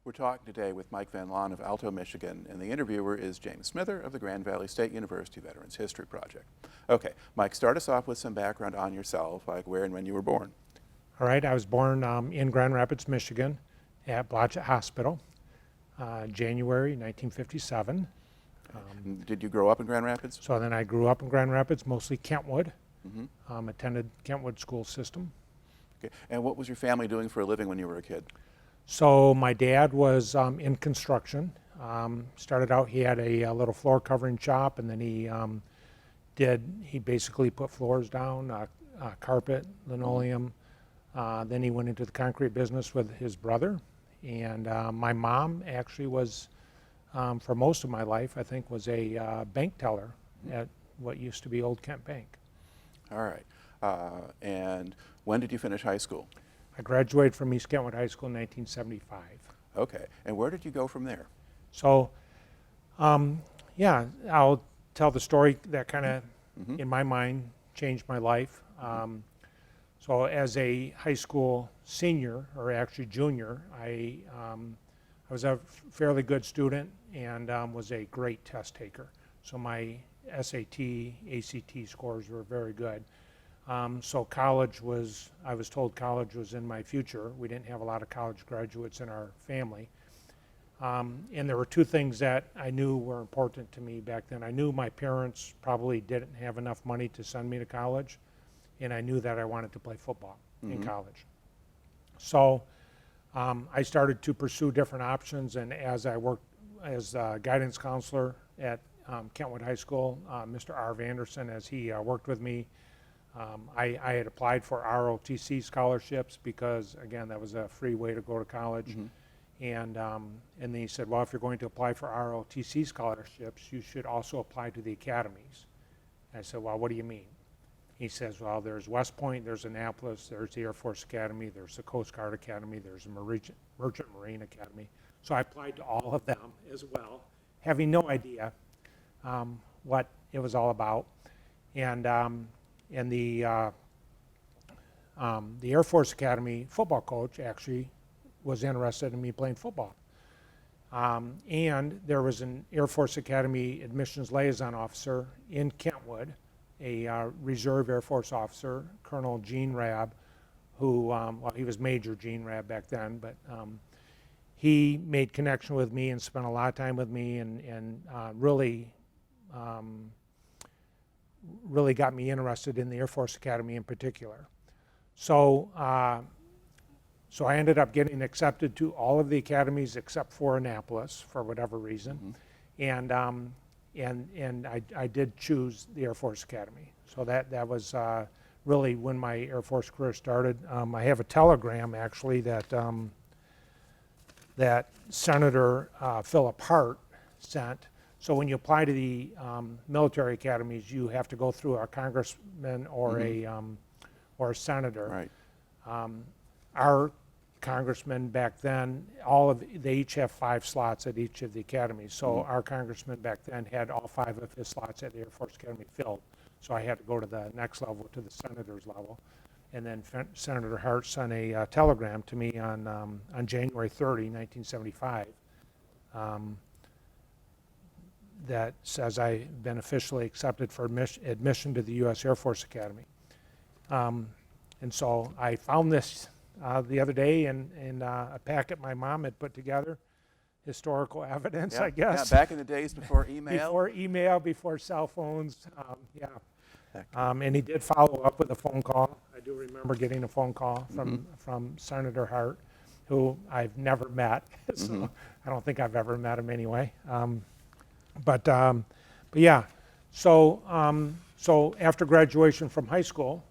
We're talking today with Mike VanLaan of Alto, Michigan, and the interviewer is James Smither of the Grand Valley State University Veterans History Project. Okay, Mike, start us off with some background on yourself, like where and when you were born. All right, I was born in Grand Rapids, Michigan at Blodgett Hospital, January 1957. Did you grow up in Grand Rapids? So then I grew up in Grand Rapids, mostly Kentwood, Mm-hmm. attended Kentwood school system. Okay. And what was your family doing for a living when you were a kid? So my dad was in construction. Started out, he had a little floor covering shop, and then he basically put floors down, carpet, linoleum. Then he went into the concrete business with his brother. And my mom actually was, for most of my life, I think, was a bank teller at what used to be Old Kent Bank. All right. And when did you finish high school? I graduated from East Kentwood High School in 1975. Okay. And where did you go from there? So, yeah, I'll tell the story that kind of, in my mind, changed my life. So as a high school senior, or actually junior, I was a fairly good student and was a great test taker. So my SAT, ACT scores were very good. So college was, I was told college was in my future. We didn't have a lot of college graduates in our family. And there were two things that I knew were important to me back then. I knew my parents probably didn't have enough money to send me to college, and I knew that I wanted to play football in college. So I started to pursue different options, and as I worked as a guidance counselor at Kentwood High School, Mr. R. Vanderson, as he worked with me, I had applied for ROTC scholarships because, again, that was a free way to go to college. And then he said, well, if you're going to apply for ROTC scholarships, you should also apply to the academies. I said, well, what do you mean? He says, well, there's West Point, there's Annapolis, there's the Air Force Academy, there's the Coast Guard Academy, there's the Merchant Marine Academy. So I applied to all of them as well, having no idea what it was all about. And the Air Force Academy football coach actually was interested in me playing football. And there was an Air Force Academy admissions liaison officer in Kentwood, a reserve Air Force officer, Colonel Gene Rabb, who, well, he was Major Gene Rabb back then, but he made connection with me and spent a lot of time with me and really got me interested in the Air Force Academy in particular. So, so I ended up getting accepted to all of the academies except for Annapolis for whatever reason, and I did choose the Air Force Academy. So that was really when my Air Force career started. I have a telegram actually that that Senator Philip Hart sent. So when you apply to the military academies, you have to go through a congressman or a senator. Right. Our congressman back then, they each have 5 slots at each of the academies. So our congressman back then had all 5 of his slots at the Air Force Academy filled. So I had to go to the next level, to the senator's level. And then Senator Hart sent a telegram to me on January 30, 1975, that says I've been officially accepted for admission to the U.S. Air Force Academy. And so I found this the other day in a packet my mom had put together, historical evidence, Yeah, I guess. yeah, back in the days before email. Before email, before cell phones, yeah. And he did follow up with a phone call. I do remember getting a phone call from Senator Hart, who I've never met, so I don't think I've ever met him anyway. But yeah, so so after graduation from high school,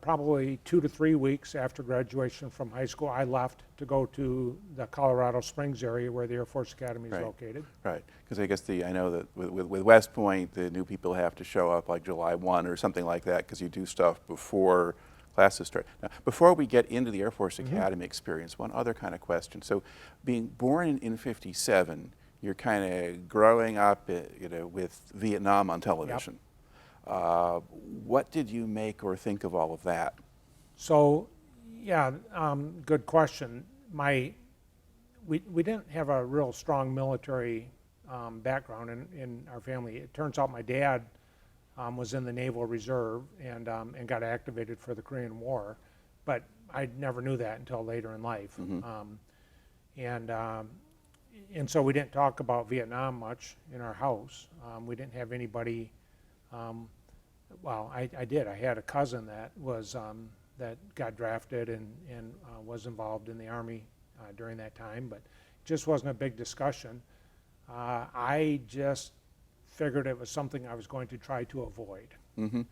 probably 2 to 3 weeks after graduation from high school, I left to go to the Colorado Springs area where the Air Force Academy is located. Right, because I guess I know that with West Point, the new people have to show up like July 1 or something like that because you do stuff before classes start. Now, before we get into the Air Force Academy experience, one other kind of question. So being born in 57, you're kind of growing up with Vietnam on television. Yep. What did you make or think of all of that? So, yeah, good question. we didn't have a real strong military background in our family. It turns out my dad was in the Naval Reserve and got activated for the Korean War, but I never knew that until later in life. And so we didn't talk about Vietnam much in our house. We didn't have anybody. Well, I did. I had a cousin that was that got drafted and was involved in the Army during that time, but it just wasn't a big discussion. I just figured it was something I was going to try to avoid. And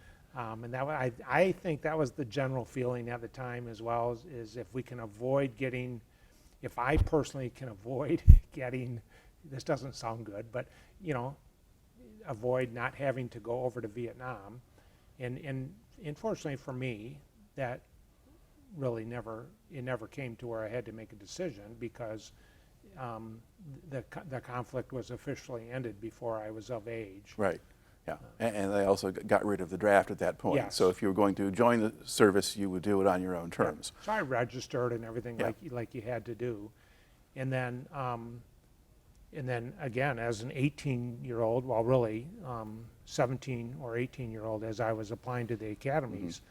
that I think that was the general feeling at the time as well, is if we can avoid getting, if I personally can avoid getting, this doesn't sound good, but you know, avoid not having to go over to Vietnam. And unfortunately for me, that really never came to where I had to make a decision, because the conflict was officially ended before I was of age. Right. Yeah. And they also got rid of the draft at that point. Yes. So if you were going to join the service, you would do it on your own terms. So I registered and everything like you had to do. And then again, as an 18-year-old, well, really 17 or 18-year-old, as I was applying to the academies,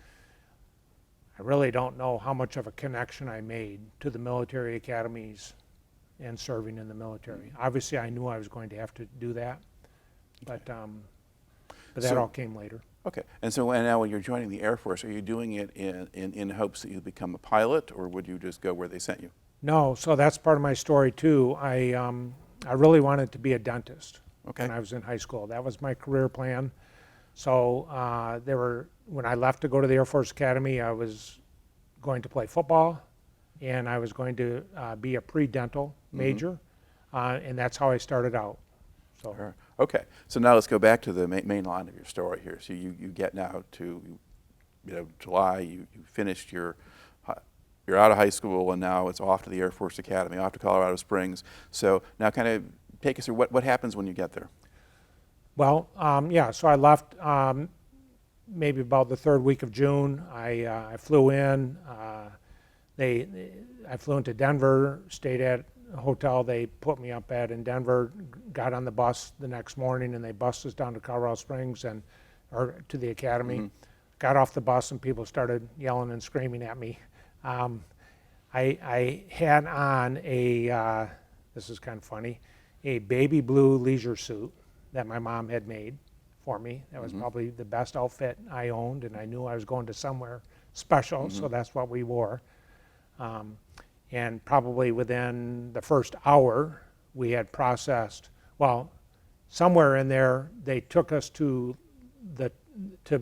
I really don't know how much of a connection I made to the military academies and serving in the military. Obviously, I knew I was going to have to do that, but that all came later. Okay. And so now when you're joining the Air Force, are you doing it in hopes that you become a pilot, or would you just go where they sent you? No, so that's part of my story too. I really wanted to be a dentist when I was in high school. That was my career plan. So when I left to go to the Air Force Academy, I was going to play football, and I was going to be a pre-dental major, and that's how I started out. So. Sure. Okay, so now let's go back to the main line of your story here. So you get now to, July, you finished you're out of high school, and now it's off to the Air Force Academy, off to Colorado Springs. So now kind of take us through what happens when you get there. Well, so I left maybe about the third week of June. I flew in. I flew into Denver, stayed at a hotel they put me up at in Denver, got on the bus the next morning, and they bussed us down to Colorado Springs or to the academy. Got off the bus, and people started yelling and screaming at me. I had on this is kind of funny, a baby blue leisure suit that my mom had made for me. That was probably the best outfit I owned, and I knew I was going to somewhere special, so that's what we wore. And probably within the first hour, we had processed, well, somewhere in there, they took us to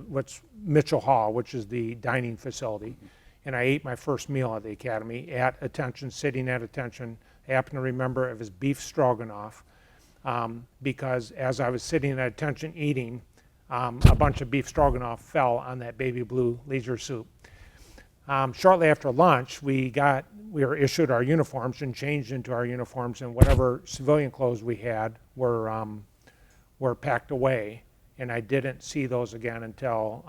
what's Mitchell Hall, which is the dining facility. And I ate my first meal at the academy at attention, sitting at attention. I happen to remember it was beef stroganoff, because as I was sitting at attention eating, a bunch of beef stroganoff fell on that baby blue leisure suit. Shortly after lunch, we were issued our uniforms and changed into our uniforms, and whatever civilian clothes we had were packed away, and I didn't see those again until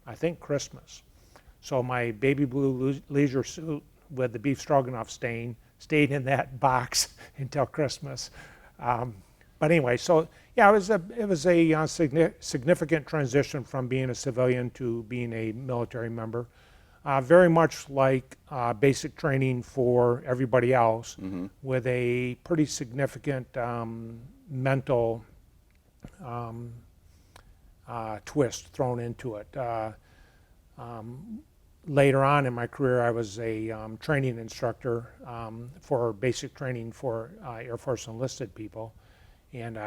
I think Christmas. So my baby blue leisure suit with the beef stroganoff stain stayed in that box until Christmas. But anyway, so yeah, it was a significant transition from being a civilian to being a military member. Very much like basic training for everybody else, with a pretty significant mental twist thrown into it. Later on in my career, I was a training instructor for basic training for Air Force enlisted people, and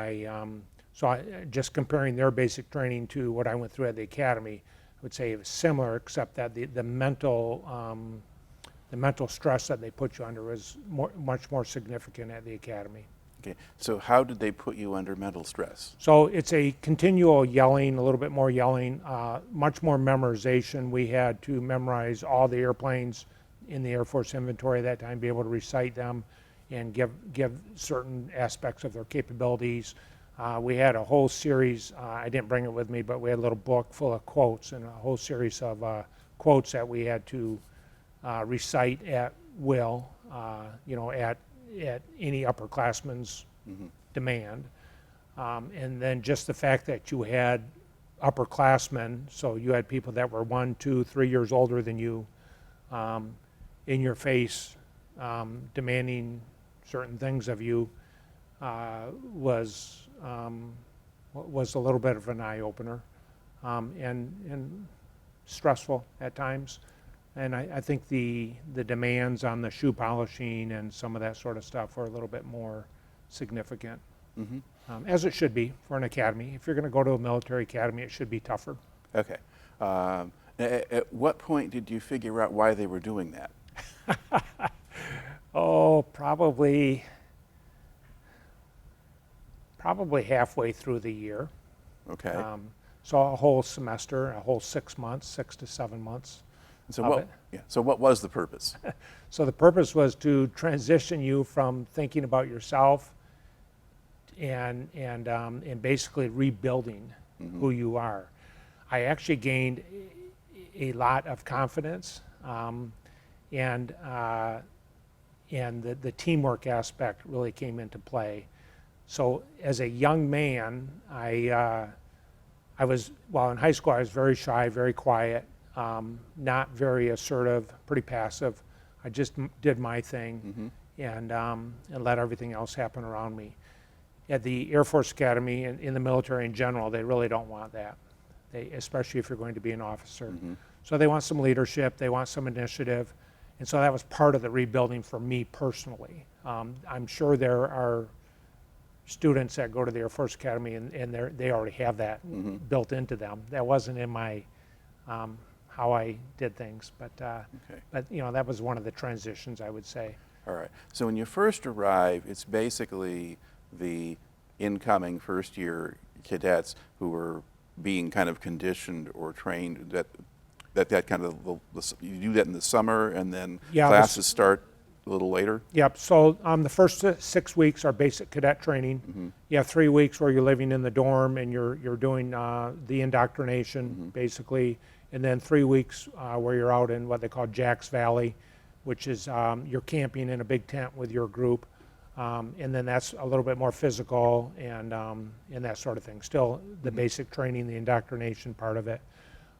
just comparing their basic training to what I went through at the academy, I would say it was similar, except that the mental stress that they put you under was much more significant at the academy. Okay, so how did they put you under mental stress? So it's a continual yelling, a little bit more yelling, much more memorization. We had to memorize all the airplanes in the Air Force inventory at that time, be able to recite them and give certain aspects of their capabilities. We had a whole series, I didn't bring it with me, but we had a little book full of quotes and a whole series of quotes that we had to recite at will, at any upperclassman's demand. And then just the fact that you had upperclassmen, so you had people that were 1, 2, 3 years older than you, in your face, demanding certain things of you, was a little bit of an eye-opener, and stressful at times. And I think the demands on the shoe polishing and some of that sort of stuff were a little bit more significant, as it should be for an academy. If you're going to go to a military academy, it should be tougher. Okay. At what point did you figure out why they were doing that? Oh, probably halfway through the year. Okay. So a whole semester, a whole 6 months, 6 to 7 months. So so what was the purpose? So the purpose was to transition you from thinking about yourself and basically rebuilding who you are. I actually gained a lot of confidence, and the teamwork aspect really came into play. So as a young man, I was, well, in high school I was very shy, very quiet, not very assertive, pretty passive. I just did my thing and let everything else happen around me. At the Air Force Academy and in the military in general, they really don't want that. Especially if you're going to be an officer. So they want some leadership, they want some initiative, and so that was part of the rebuilding for me personally. I'm sure there are students that go to the Air Force Academy and they already have that built into them. That wasn't in my how I did things, but you know, that was one of the transitions, I would say. All right. So when you first arrive, it's basically the incoming first-year cadets who were being kind of conditioned or trained that kind of, you do that in the summer, and then classes start a little later? Yep. So the first 6 weeks are basic cadet training. You have 3 weeks where you're living in the dorm and you're doing the indoctrination, basically, and then 3 weeks where you're out in what they call Jack's Valley, which is you're camping in a big tent with your group. And then that's a little bit more physical and that sort of thing. Still the basic training, the indoctrination part of it.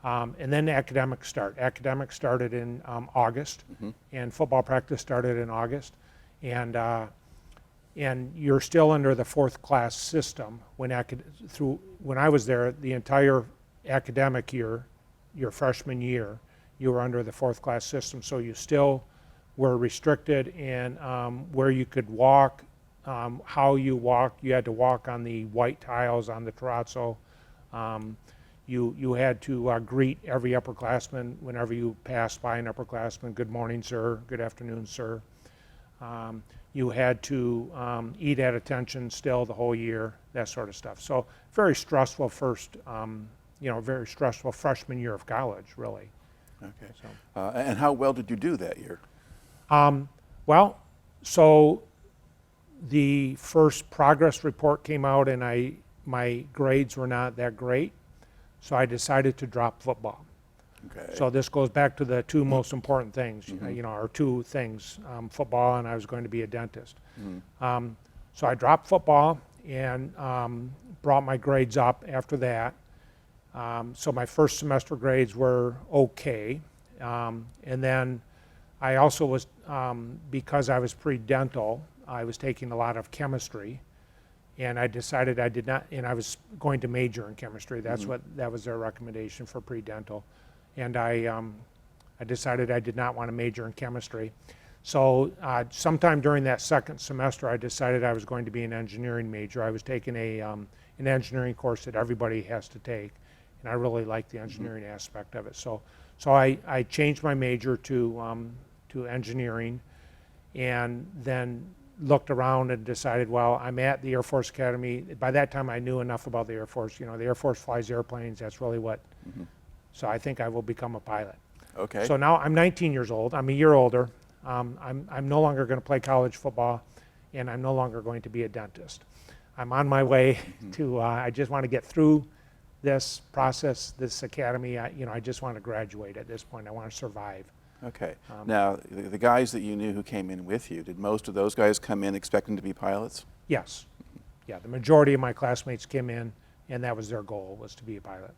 And then the academics start. Academics started in August, and football practice started in August. And you're still under the fourth class system. When I was there, the entire academic year, your freshman year, you were under the fourth class system. So you still were restricted in where you could walk, how you walked. You had to walk on the white tiles on the terrazzo. You had to greet every upperclassman whenever you passed by an upperclassman. Good morning, sir. Good afternoon, sir. You had to eat at attention still the whole year, that sort of stuff. So very stressful very stressful freshman year of college, really. Okay. So. And how well did you do that year? Well, so the first progress report came out and my grades were not that great, so I decided to drop football. Okay. So this goes back to the two most important things, or two things, football, and I was going to be a dentist. So I dropped football and brought my grades up after that. So my first semester grades were okay, and then I also was, because I was pre-dental, I was taking a lot of chemistry, and I decided I did not, and I was going to major in chemistry. That was their recommendation for pre-dental, and I decided I did not want to major in chemistry. So sometime during that second semester, I decided I was going to be an engineering major. I was taking an engineering course that everybody has to take, and I really liked the engineering aspect of it. So I changed my major to engineering, and then looked around and decided, well, I'm at the Air Force Academy. By that time, I knew enough about the Air Force. The Air Force flies airplanes. That's really what. So I think I will become a pilot. Okay. So now I'm 19 years old. I'm a year older. I'm no longer going to play college football, and I'm no longer going to be a dentist. I'm on my way to. I just want to get through this process, this academy. I just want to graduate at this point. I want to survive. Okay. Now, the guys that you knew who came in with you, did most of those guys come in expecting to be pilots? Yes. Yeah, the majority of my classmates came in, and that was their goal, was to be a pilot.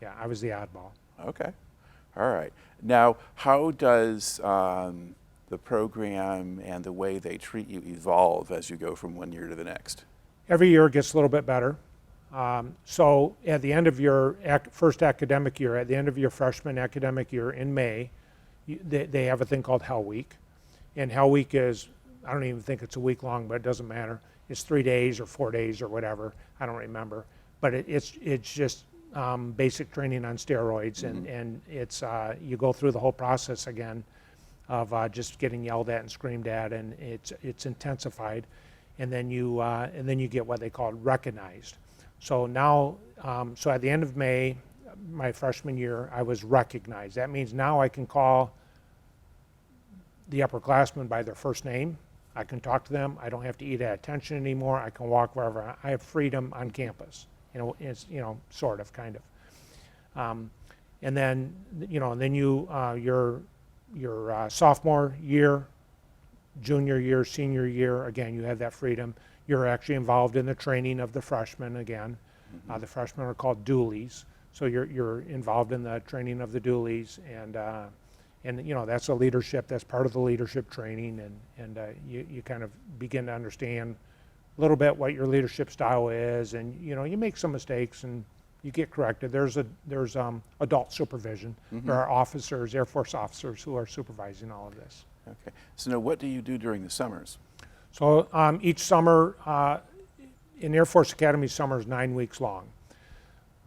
Yeah, I was the oddball. Okay. All right. Now, how does the program and the way they treat you evolve as you go from one year to the next? Every year it gets a little bit better. So at the end of your first academic year, at the end of your freshman academic year in May, they have a thing called Hell Week. And Hell Week is, I don't even think it's a week long, but it doesn't matter. It's 3 days or 4 days or whatever. I don't remember. But it's just basic training on steroids. And it's, you go through the whole process again of just getting yelled at and screamed at, and it's intensified. And then you get what they call recognized. So now, so at the end of May, my freshman year, I was recognized. That means now I can call the upperclassmen by their first name. I can talk to them. I don't have to eat at attention anymore. I can walk wherever. I have freedom on campus. It's sort of, kind of. And then your sophomore year, junior year, senior year, again, you have that freedom. You're actually involved in the training of the freshmen again. The freshmen are called dualies. So you're involved in the training of the dualies, and that's a leadership. That's part of the leadership training, and you kind of begin to understand a little bit what your leadership style is, and you make some mistakes and you get corrected. There's adult supervision. There are officers, Air Force officers, who are supervising all of this. Okay. So now, what do you do during the summers? So each summer, in Air Force Academy, summer is 9 weeks long,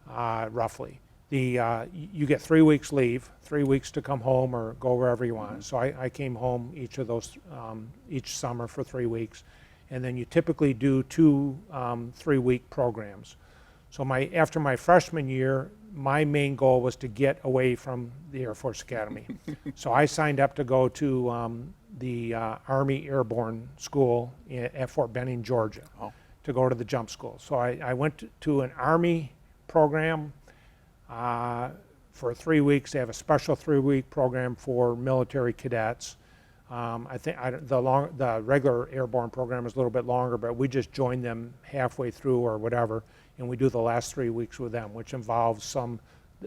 roughly. You get 3 weeks leave, 3 weeks to come home or go wherever you want. So I came home each summer for 3 weeks, and then you typically do 2 3-week programs. So after my freshman year, my main goal was to get away from the Air Force Academy. So I signed up to go to the Army Airborne School at Fort Benning, Georgia, to go to the jump school. So I went to an Army program for 3 weeks. They have a special 3-week program for military cadets. I think the regular airborne program is a little bit longer, but we just join them halfway through or whatever, and we do the last 3 weeks with them, which involves some,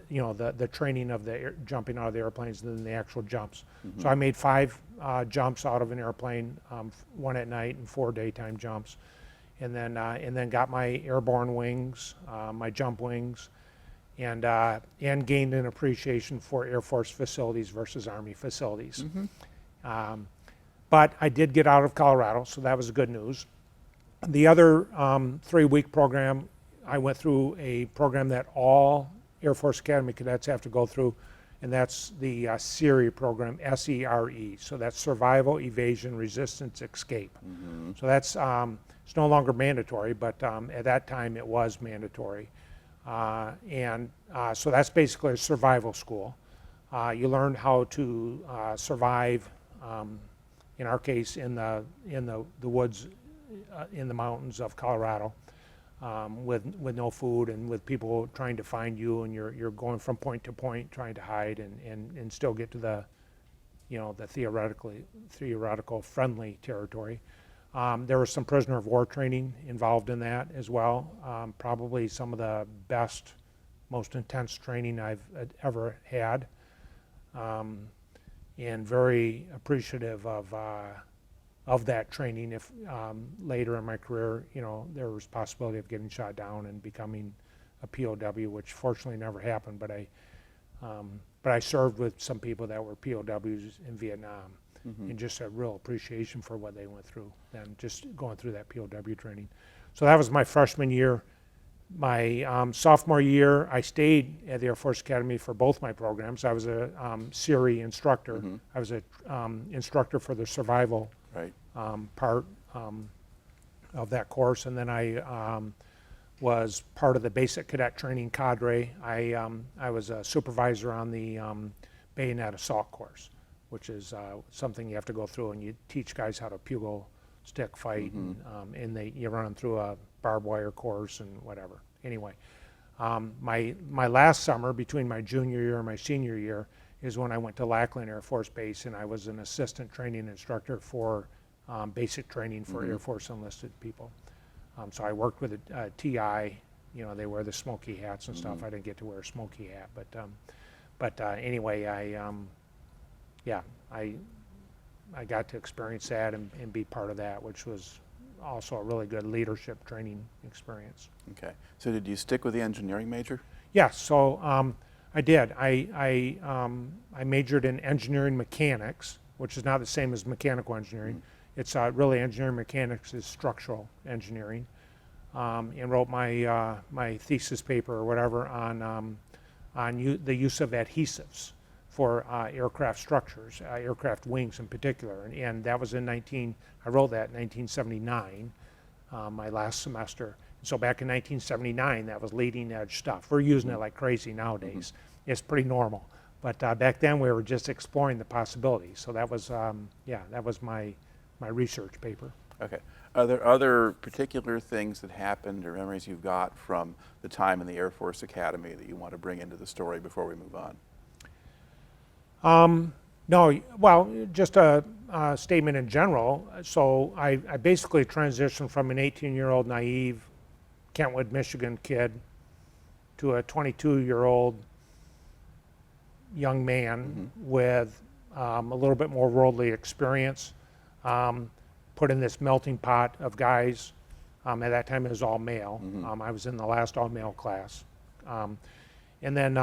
the training of the jumping out of the airplanes and then the actual jumps. So I made 5 jumps out of an airplane, 1 at night and 4 daytime jumps, and then got my airborne wings, my jump wings, and gained an appreciation for Air Force facilities versus Army facilities. But I did get out of Colorado, so that was good news. The other 3-week program, I went through a program that all Air Force Academy cadets have to go through, and that's the SERE program, S-E-R-E. So that's Survival, Evasion, Resistance, Escape. So that's it's no longer mandatory, but at that time it was mandatory. So that's basically a survival school. You learn how to survive, in our case, in the woods, in the mountains of Colorado, with no food and with people trying to find you, and you're going from point to point trying to hide and still get to the theoretical friendly territory. There was some prisoner of war training involved in that as well. Probably some of the best, most intense training I've ever had, and very appreciative of that training. If later in my career, there was possibility of getting shot down and becoming a POW, which fortunately never happened. But I served with some people that were POWs in Vietnam, and just a real appreciation for what they went through and just going through that POW training. So that was my freshman year. My sophomore year, I stayed at the Air Force Academy for both my programs. I was a SERE instructor. I was an instructor for the survival part of that course, and then I was part of the basic cadet training cadre. I was a supervisor on the bayonet assault course, which is something you have to go through, and you teach guys how to pugil stick fight, and you run them through a barbed wire course and whatever. Anyway, my last summer, between my junior year and my senior year, is when I went to Lackland Air Force Base, and I was an assistant training instructor for basic training for Air Force enlisted people. So I worked with a TI. You know, they wear the smoky hats and stuff. I didn't get to wear a smoky hat, but anyway, I got to experience that and be part of that, which was also a really good leadership training experience. Okay. So did you stick with the engineering major? Yeah, so I did. I majored in engineering mechanics, which is not the same as mechanical engineering. It's really engineering mechanics is structural engineering, and wrote my my thesis paper or whatever on the use of adhesives for aircraft structures, aircraft wings in particular, and that was I wrote that in 1979, my last semester. So back in 1979, that was leading edge stuff. We're using it like crazy nowadays. It's pretty normal, but back then we were just exploring the possibilities. So that was that was my research paper. Okay. Are there other particular things that happened or memories you've got from the time in the Air Force Academy that you want to bring into the story before we move on? No, well, just a statement in general. So I basically transitioned from an 18-year-old naive Kentwood, Michigan kid to a 22-year-old young man with a little bit more worldly experience, put in this melting pot of guys. At that time it was all male. I was in the last all male class. And then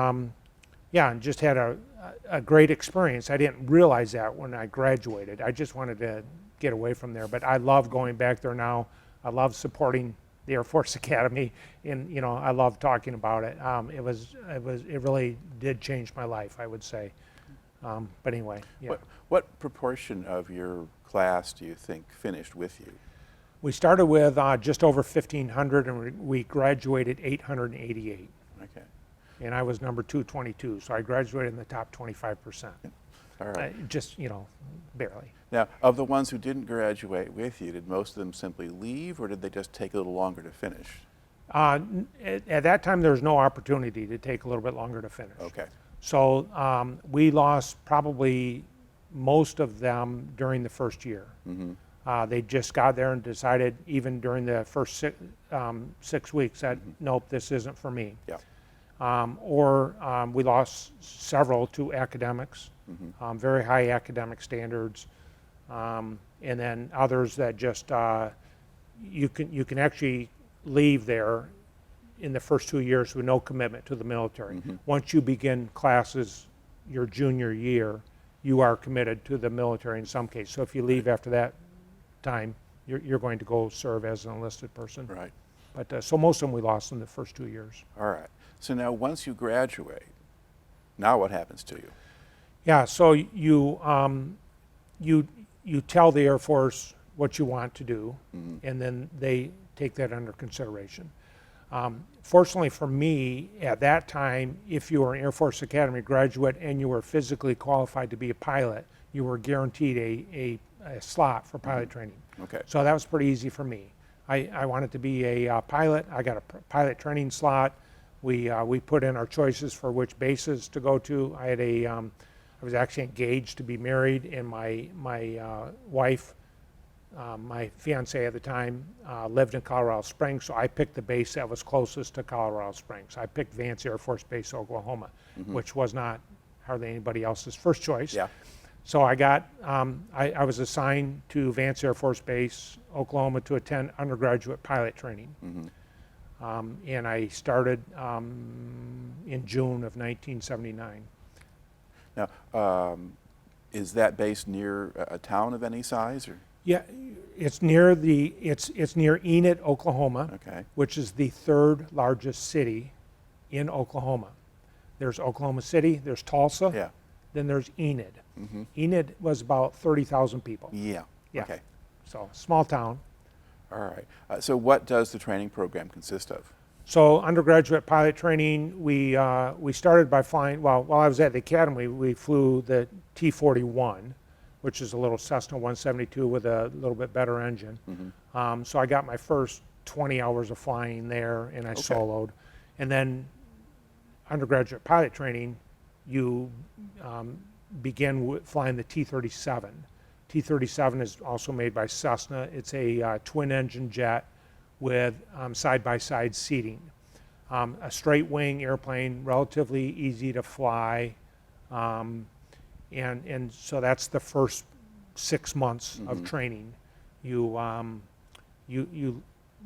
and just had a great experience. I didn't realize that when I graduated. I just wanted to get away from there. But I love going back there now. I love supporting the Air Force Academy, and you know, I love talking about it. It really did change my life, I would say. But anyway, yeah. What proportion of your class do you think finished with you? We started with just over 1,500, and we graduated 888. Okay. And I was number 222, so I graduated in the top 25%. All right. Just, you know, barely. Now, of the ones who didn't graduate with you, did most of them simply leave, or did they just take a little longer to finish? At that time, there was no opportunity to take a little bit longer to finish. Okay. So we lost probably most of them during the first year. They just got there and decided, even during the first 6 weeks, that nope, this isn't for me. Yeah. We lost several to academics, very high academic standards, and then others that just you can actually leave there in the first 2 years with no commitment to the military. Once you begin classes your junior year, you are committed to the military in some case. So if you leave after that time, you're going to go serve as an enlisted person. Right. But so most of them we lost in the first 2 years. All right. So now once you graduate, now what happens to you? Yeah, so you tell the Air Force what you want to do, and then they take that under consideration. Fortunately for me, at that time, if you were an Air Force Academy graduate and you were physically qualified to be a pilot, you were guaranteed a slot for pilot training. Okay. So that was pretty easy for me. I wanted to be a pilot. I got a pilot training slot. We put in our choices for which bases to go to. I was actually engaged to be married, and my wife, my fiance at the time, lived in Colorado Springs, so I picked the base that was closest to Colorado Springs. I picked Vance Air Force Base, Oklahoma, which was not hardly anybody else's first choice. Yeah. So I was assigned to Vance Air Force Base, Oklahoma, to attend undergraduate pilot training. And I started in June of 1979. Now, is that base near a town of any size, or? Yeah, it's near it's near Enid, Oklahoma, Okay. which is the third largest city in Oklahoma. There's Oklahoma City, there's Tulsa, Yeah. then there's Enid. Enid was about 30,000 people. Yeah. Yeah. Okay. So small town. All right. So what does the training program consist of? So undergraduate pilot training, we started by flying, well, while I was at the academy, we flew the T-41, which is a little Cessna 172 with a little bit better engine. So I got my first 20 hours of flying there, and I soloed. And then undergraduate pilot training, you begin with flying the T-37. T-37 is also made by Cessna. It's a twin-engine jet with side-by-side seating. A straight wing airplane, relatively easy to fly, and so that's the first 6 months of training. You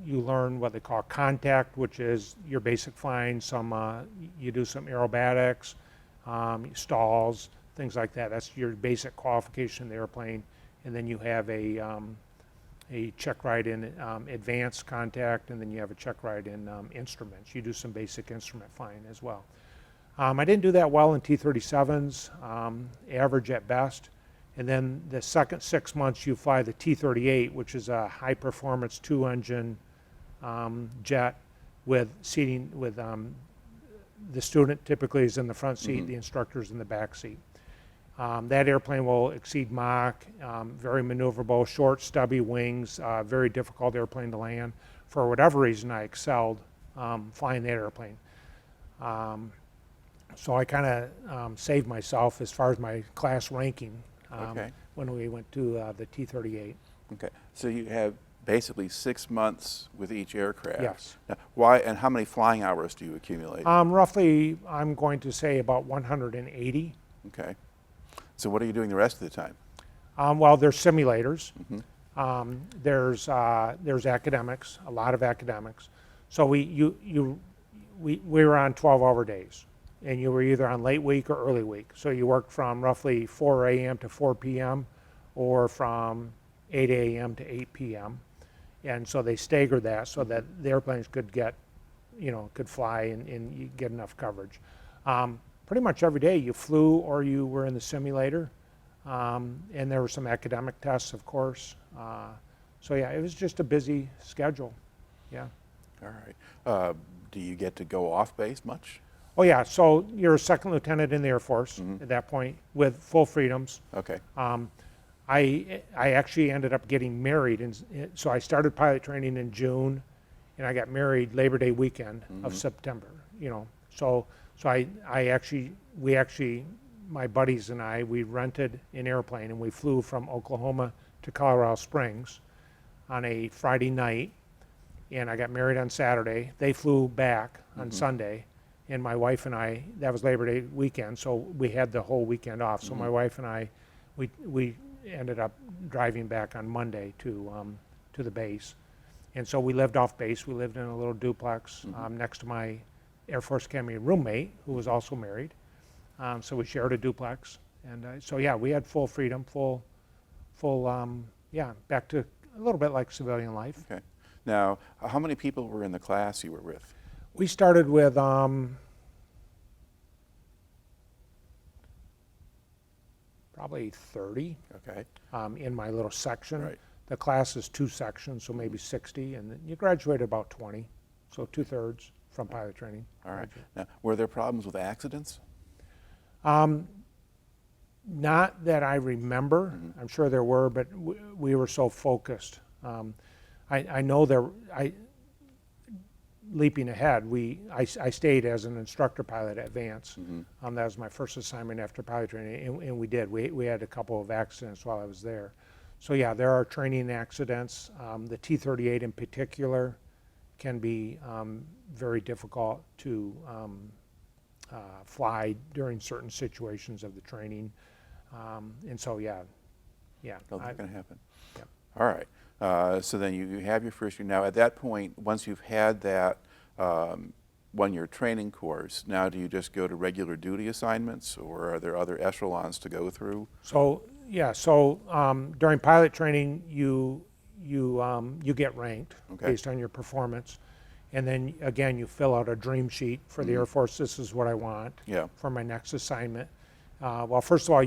learn what they call contact, which is your basic flying. You do some aerobatics, stalls, things like that. That's your basic qualification in the airplane, and then you have a check ride in advanced contact, and then you have a check ride in instruments. You do some basic instrument flying as well. I didn't do that well in T-37s, average at best. And then the second 6 months you fly the T-38, which is a high performance 2-engine jet with seating, with the student typically is in the front seat, the instructor's in the back seat. That airplane will exceed Mach, very maneuverable, short, stubby wings, very difficult airplane to land. For whatever reason, I excelled flying that airplane. So I kind of saved myself as far as my class ranking when we went to the T-38. Okay, so you have basically 6 months with each aircraft. Yes. Now, why and how many flying hours do you accumulate? Roughly, I'm going to say about 180. Okay. So what are you doing the rest of the time? Well, there's simulators. There's academics, a lot of academics. So we were on 12-hour days, and you were either on late week or early week. So you worked from roughly 4 a.m. to 4 p.m. or from 8 a.m. to 8 p.m. And so they staggered that so that the airplanes could get, could fly and you get enough coverage. Pretty much every day you flew or you were in the simulator, and there were some academic tests, of course. So yeah, it was just a busy schedule. Yeah. All right. Do you get to go off base much? Oh yeah. So you're a second lieutenant in the Air Force at that point with full freedoms. Okay. I actually ended up getting married, and so I started pilot training in June, and I got married Labor Day weekend of September. So we actually, my buddies and I, we rented an airplane and we flew from Oklahoma to Colorado Springs on a Friday night, and I got married on Saturday. They flew back on Sunday, and my wife and I, that was Labor Day weekend, so we had the whole weekend off. So my wife and I, we ended up driving back on Monday to the base, and so we lived off base. We lived in a little duplex next to my Air Force Academy roommate, who was also married. So we shared a duplex, and so yeah, we had full freedom, back to a little bit like civilian life. Okay. Now, how many people were in the class you were with? We started with probably 30 Okay. in my little section. Right. The class is 2 sections, so maybe 60, and then you graduate about 20, so 2/3 from pilot training. All right. Now, were there problems with accidents? Not that I remember. I'm sure there were, but we were so focused. I know leaping ahead, I stayed as an instructor pilot at Vance. That was my first assignment after pilot training, and we did. We had a couple of accidents while I was there. So yeah, there are training accidents. The T-38 in particular can be very difficult to fly during certain situations of the training. And so yeah. That's going to happen. Yeah. All right. So then you have your first year. Now, at that point, once you've had that 1-year training course, now do you just go to regular duty assignments, or are there other echelons to go through? So yeah. So during pilot training, you get ranked based on your performance, and then again you fill out a dream sheet for the Air Force. This is what I want for my next assignment. Well, first of all,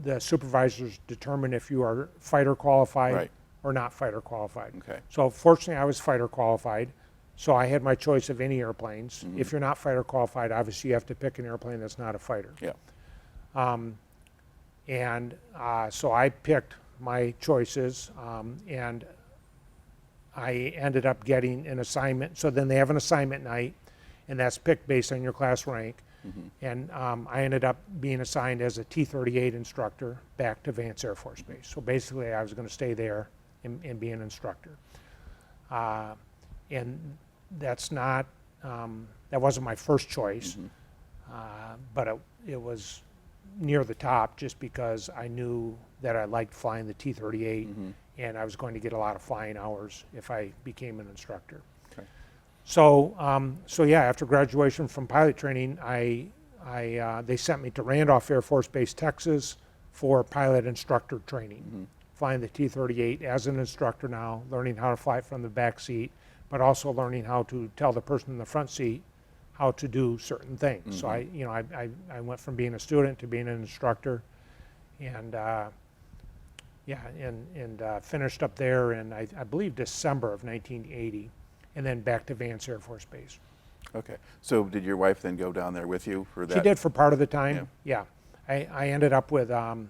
the supervisors determine if you are fighter qualified or not fighter qualified. Okay. So fortunately, I was fighter qualified, so I had my choice of any airplanes. If you're not fighter qualified, obviously you have to pick an airplane that's not a fighter. Yeah. So I picked my choices, and I ended up getting an assignment. So then they have an assignment night, and that's picked based on your class rank. And I ended up being assigned as a T-38 instructor back to Vance Air Force Base. So basically I was going to stay there and be an instructor. And that's not, that wasn't my first choice, but it was near the top just because I knew that I liked flying the T-38 and I was going to get a lot of flying hours if I became an instructor. Okay. So, so yeah, after graduation from pilot training, they sent me to Randolph Air Force Base, Texas for pilot instructor training, flying the T-38 as an instructor now, learning how to fly it from the back seat, but also learning how to tell the person in the front seat how to do certain things. So I went from being a student to being an instructor, and finished up there in I believe December of 1980, and then back to Vance Air Force Base. Okay. So did your wife then go down there with you for that? She did for part of the time. Yeah. I ended up with a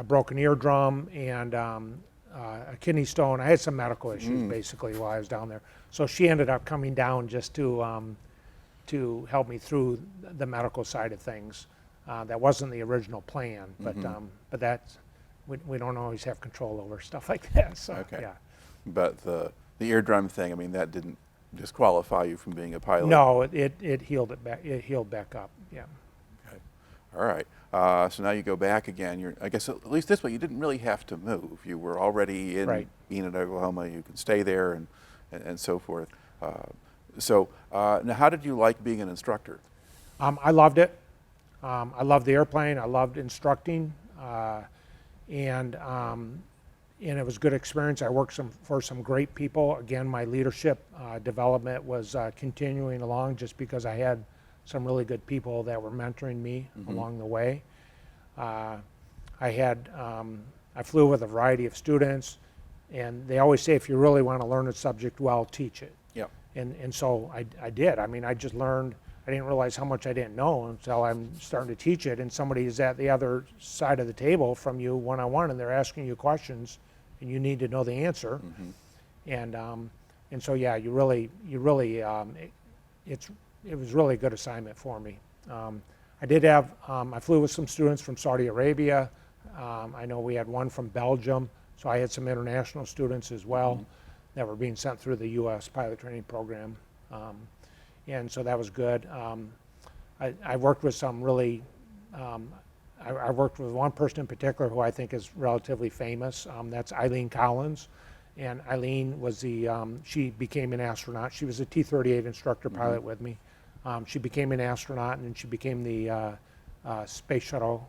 broken eardrum and a kidney stone. I had some medical issues basically while I was down there. So she ended up coming down just to help me through the medical side of things. That wasn't the original plan, but that's, we don't always have control over stuff like that. So, Okay. yeah. But the eardrum thing, I mean, that didn't disqualify you from being a pilot? No, it healed it back. It healed back up. Yeah. Okay. All right. So now you go back again. I guess at least this way you didn't really have to move. You were already in Enid, Oklahoma. You could stay there and so forth. Now how did you like being an instructor? I loved it. I loved the airplane. I loved instructing, and it was a good experience. I worked for some great people. Again, my leadership development was continuing along just because I had some really good people that were mentoring me along the way. I flew with a variety of students, and they always say if you really want to learn a subject well, teach it. Yeah. And so I did. I mean, I just learned. I didn't realize how much I didn't know until I'm starting to teach it, and somebody is at the other side of the table from you one-on-one, and they're asking you questions, and you need to know the answer. And so yeah, it was really a good assignment for me. I did have I flew with some students from Saudi Arabia. I know we had one from Belgium, so I had some international students as well that were being sent through the U.S. pilot training program. And so that was good. I worked with some really, I worked with one person in particular who I think is relatively famous. That's Eileen Collins. And Eileen was she became an astronaut. She was a T-38 instructor pilot with me. She became an astronaut, and then she became the space shuttle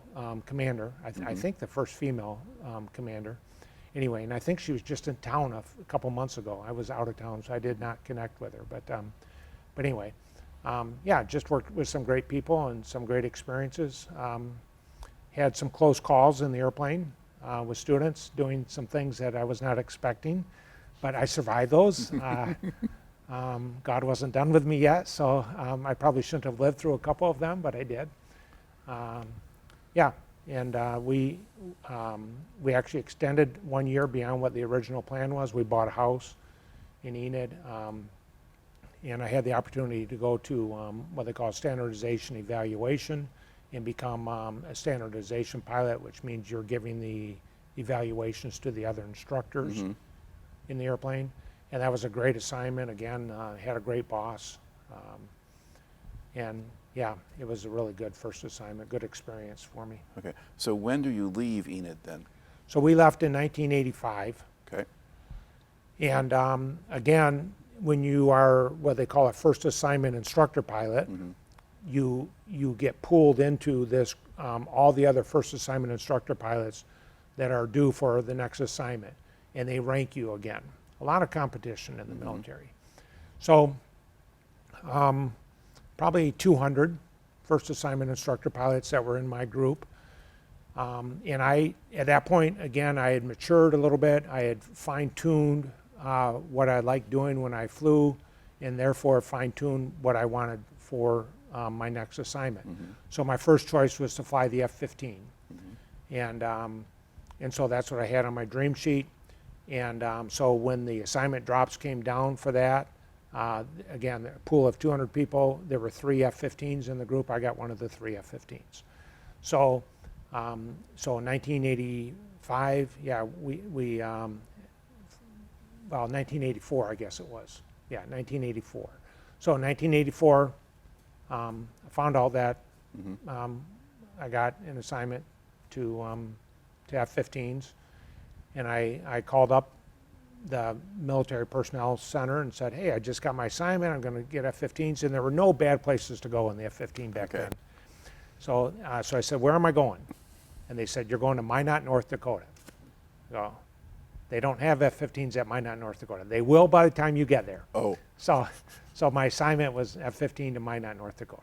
commander. I think the first female commander. Anyway, and I think she was just in town a couple months ago. I was out of town, so I did not connect with her. But anyway, yeah, just worked with some great people and some great experiences. Had some close calls in the airplane with students doing some things that I was not expecting, but I survived those. God wasn't done with me yet, so I probably shouldn't have lived through a couple of them, but I did. Yeah, and we actually extended 1 year beyond what the original plan was. We bought a house in Enid. And I had the opportunity to go to what they call standardization evaluation and become a standardization pilot, which means you're giving the evaluations to the other instructors in the airplane. And that was a great assignment. Again, had a great boss. And yeah, it was a really good first assignment, good experience for me. Okay. So when do you leave Enid then? So we left in 1985. Okay. And again, when you are what they call a first assignment instructor pilot, you get pulled into this, all the other first assignment instructor pilots that are due for the next assignment, and they rank you again. A lot of competition in the military. So probably 200 first assignment instructor pilots that were in my group. And at that point, again, I had matured a little bit. I had fine-tuned what I liked doing when I flew, and therefore fine-tuned what I wanted for my next assignment. So my first choice was to fly the F-15, and so that's what I had on my dream sheet. And so when the assignment drops came down for that, Again, a pool of 200 people. There were 3 F-15s in the group. I got one of the 3 F-15s. So, so in 1985, yeah, well, 1984, I guess it was. Yeah, 1984. So in 1984, I found out that I got an assignment to F-15s, and I called up the Military Personnel Center and said, hey, I just got my assignment. I'm going to get F-15s, and there were no bad places to go in the F-15 back then. So, so I said, where am I going? And they said, you're going to Minot, North Dakota. So they don't have F-15s at Minot, North Dakota. They will by the time you get there. Oh. So my assignment was F-15 to Minot, North Dakota.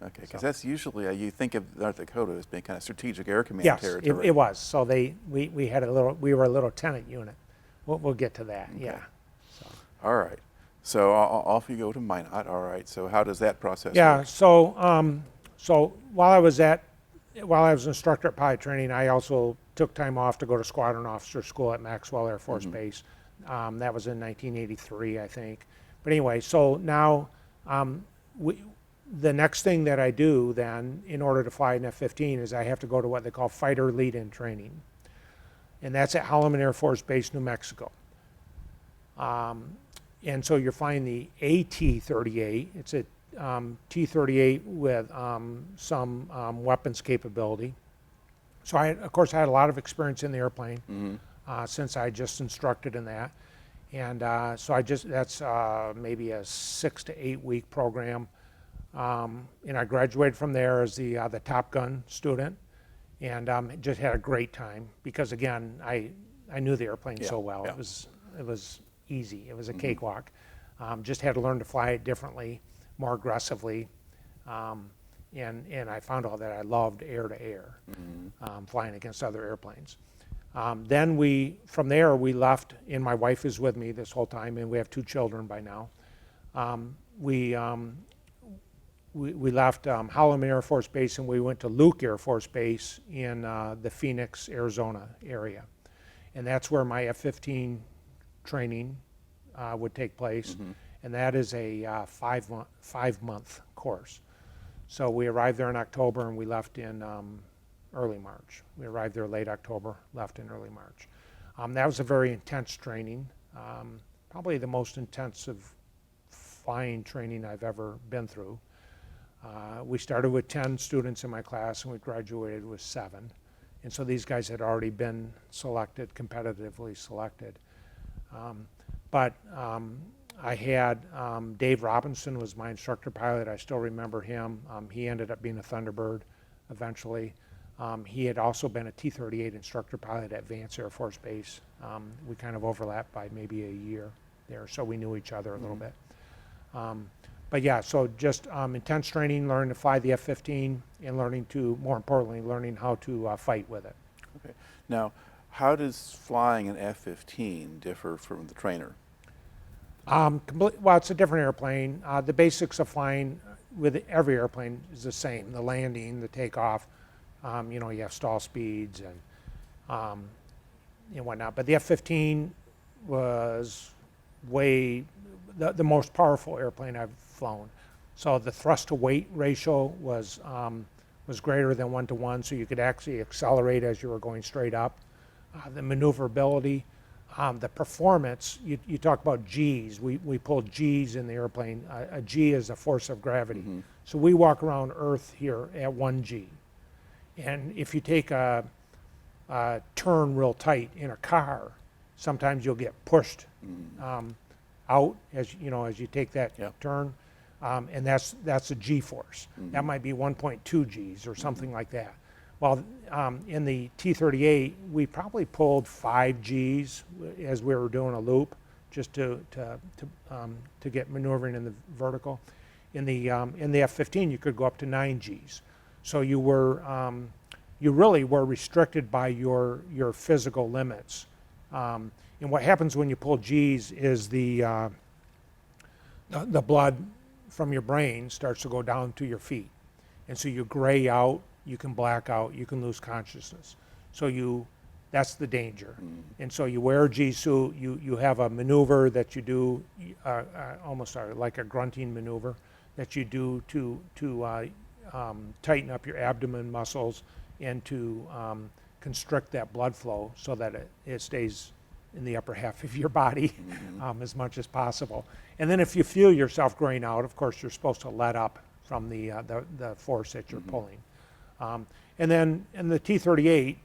Okay, because that's usually, you think of North Dakota as being kind of strategic air command Yes, territory. it was. So we were a little tenant unit. We'll get to that, Okay. yeah. So. All right. So off you go to Minot. All right. So how does that process Yeah, work? so so while I was an instructor at pilot training, I also took time off to go to squadron officer school at Maxwell Air Force Base. That was in 1983, I think. But anyway, so now the next thing that I do then in order to fly an F-15 is I have to go to what they call fighter lead-in training. And that's at Holloman Air Force Base, New Mexico. And so you're flying the AT-38. It's a T-38 with some weapons capability. So of course, I had a lot of experience in the airplane since I just instructed in that. And so that's maybe a 6 to 8 week program. And I graduated from there as the Top Gun student, and just had a great time because again, I knew the airplane so well. Yeah. It was easy. It was a cakewalk. Just had to learn to fly it differently, more aggressively, and I found out that I loved air to air, flying against other airplanes. Then from there we left, and my wife is with me this whole time, and we have 2 children by now. We left Holloman Air Force Base and we went to Luke Air Force Base in the Phoenix, Arizona area. And that's where my F-15 training would take place. And that is a 5-month course. So we arrived there in October and we left in early March. We arrived there late October, left in early March. That was a very intense training, probably the most intensive flying training I've ever been through. We started with 10 students in my class and we graduated with 7. And so these guys had already been selected, competitively selected. But I had Dave Robinson was my instructor pilot. I still remember him. He ended up being a Thunderbird eventually. He had also been a T-38 instructor pilot at Vance Air Force Base. We kind of overlapped by maybe a year there, so we knew each other a little bit. But yeah, so just intense training, learning to fly the F-15, and more importantly, learning how to fight with it. Okay. Now, how does flying an F-15 differ from the trainer? Well, it's a different airplane. The basics of flying with every airplane is the same. The landing, the takeoff, you have stall speeds and whatnot. But the F-15 was the most powerful airplane I've flown. So the thrust to weight ratio was greater than 1-to-1, so you could actually accelerate as you were going straight up. The maneuverability, the performance, you talk about G's. We pulled G's in the airplane. A G is a force of gravity. So we walk around Earth here at 1 G. And if you take a turn real tight in a car, sometimes you'll get pushed out as you take that turn, and that's a G-force. That might be 1.2 Gs or something like that. Well, in the T-38, we probably pulled 5 Gs as we were doing a loop, just to get maneuvering in the vertical. In the F-15, you could go up to 9 Gs. So you really were restricted by your physical limits. And what happens when you pull G's is the blood from your brain starts to go down to your feet. And so you gray out, you can black out, you can lose consciousness. So you That's the danger. And so you wear a G-suit, you have a maneuver that you do, almost like a grunting maneuver that you do to tighten up your abdomen muscles and to constrict that blood flow so that it stays in the upper half of your body as much as possible. And then if you feel yourself growing out, of course, you're supposed to let up from the force that you're pulling. And then in the T-38,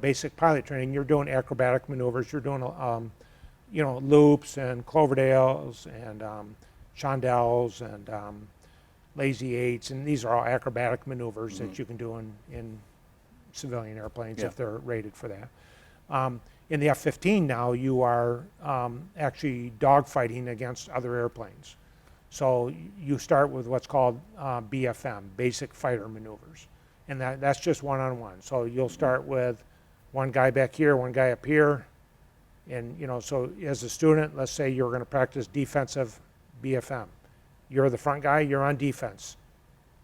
basic pilot training, you're doing acrobatic maneuvers, you're doing, loops and Cloverdales and chandelles and lazy eights, and these are all acrobatic maneuvers that you can do in civilian airplanes if they're rated for that. In the F-15 now, you are actually dogfighting against other airplanes. So you start with what's called BFM, basic fighter maneuvers. And that's just one-on-one. So you'll start with one guy back here, one guy up here. And, so as a student, let's say you're going to practice defensive BFM. You're the front guy, you're on defense.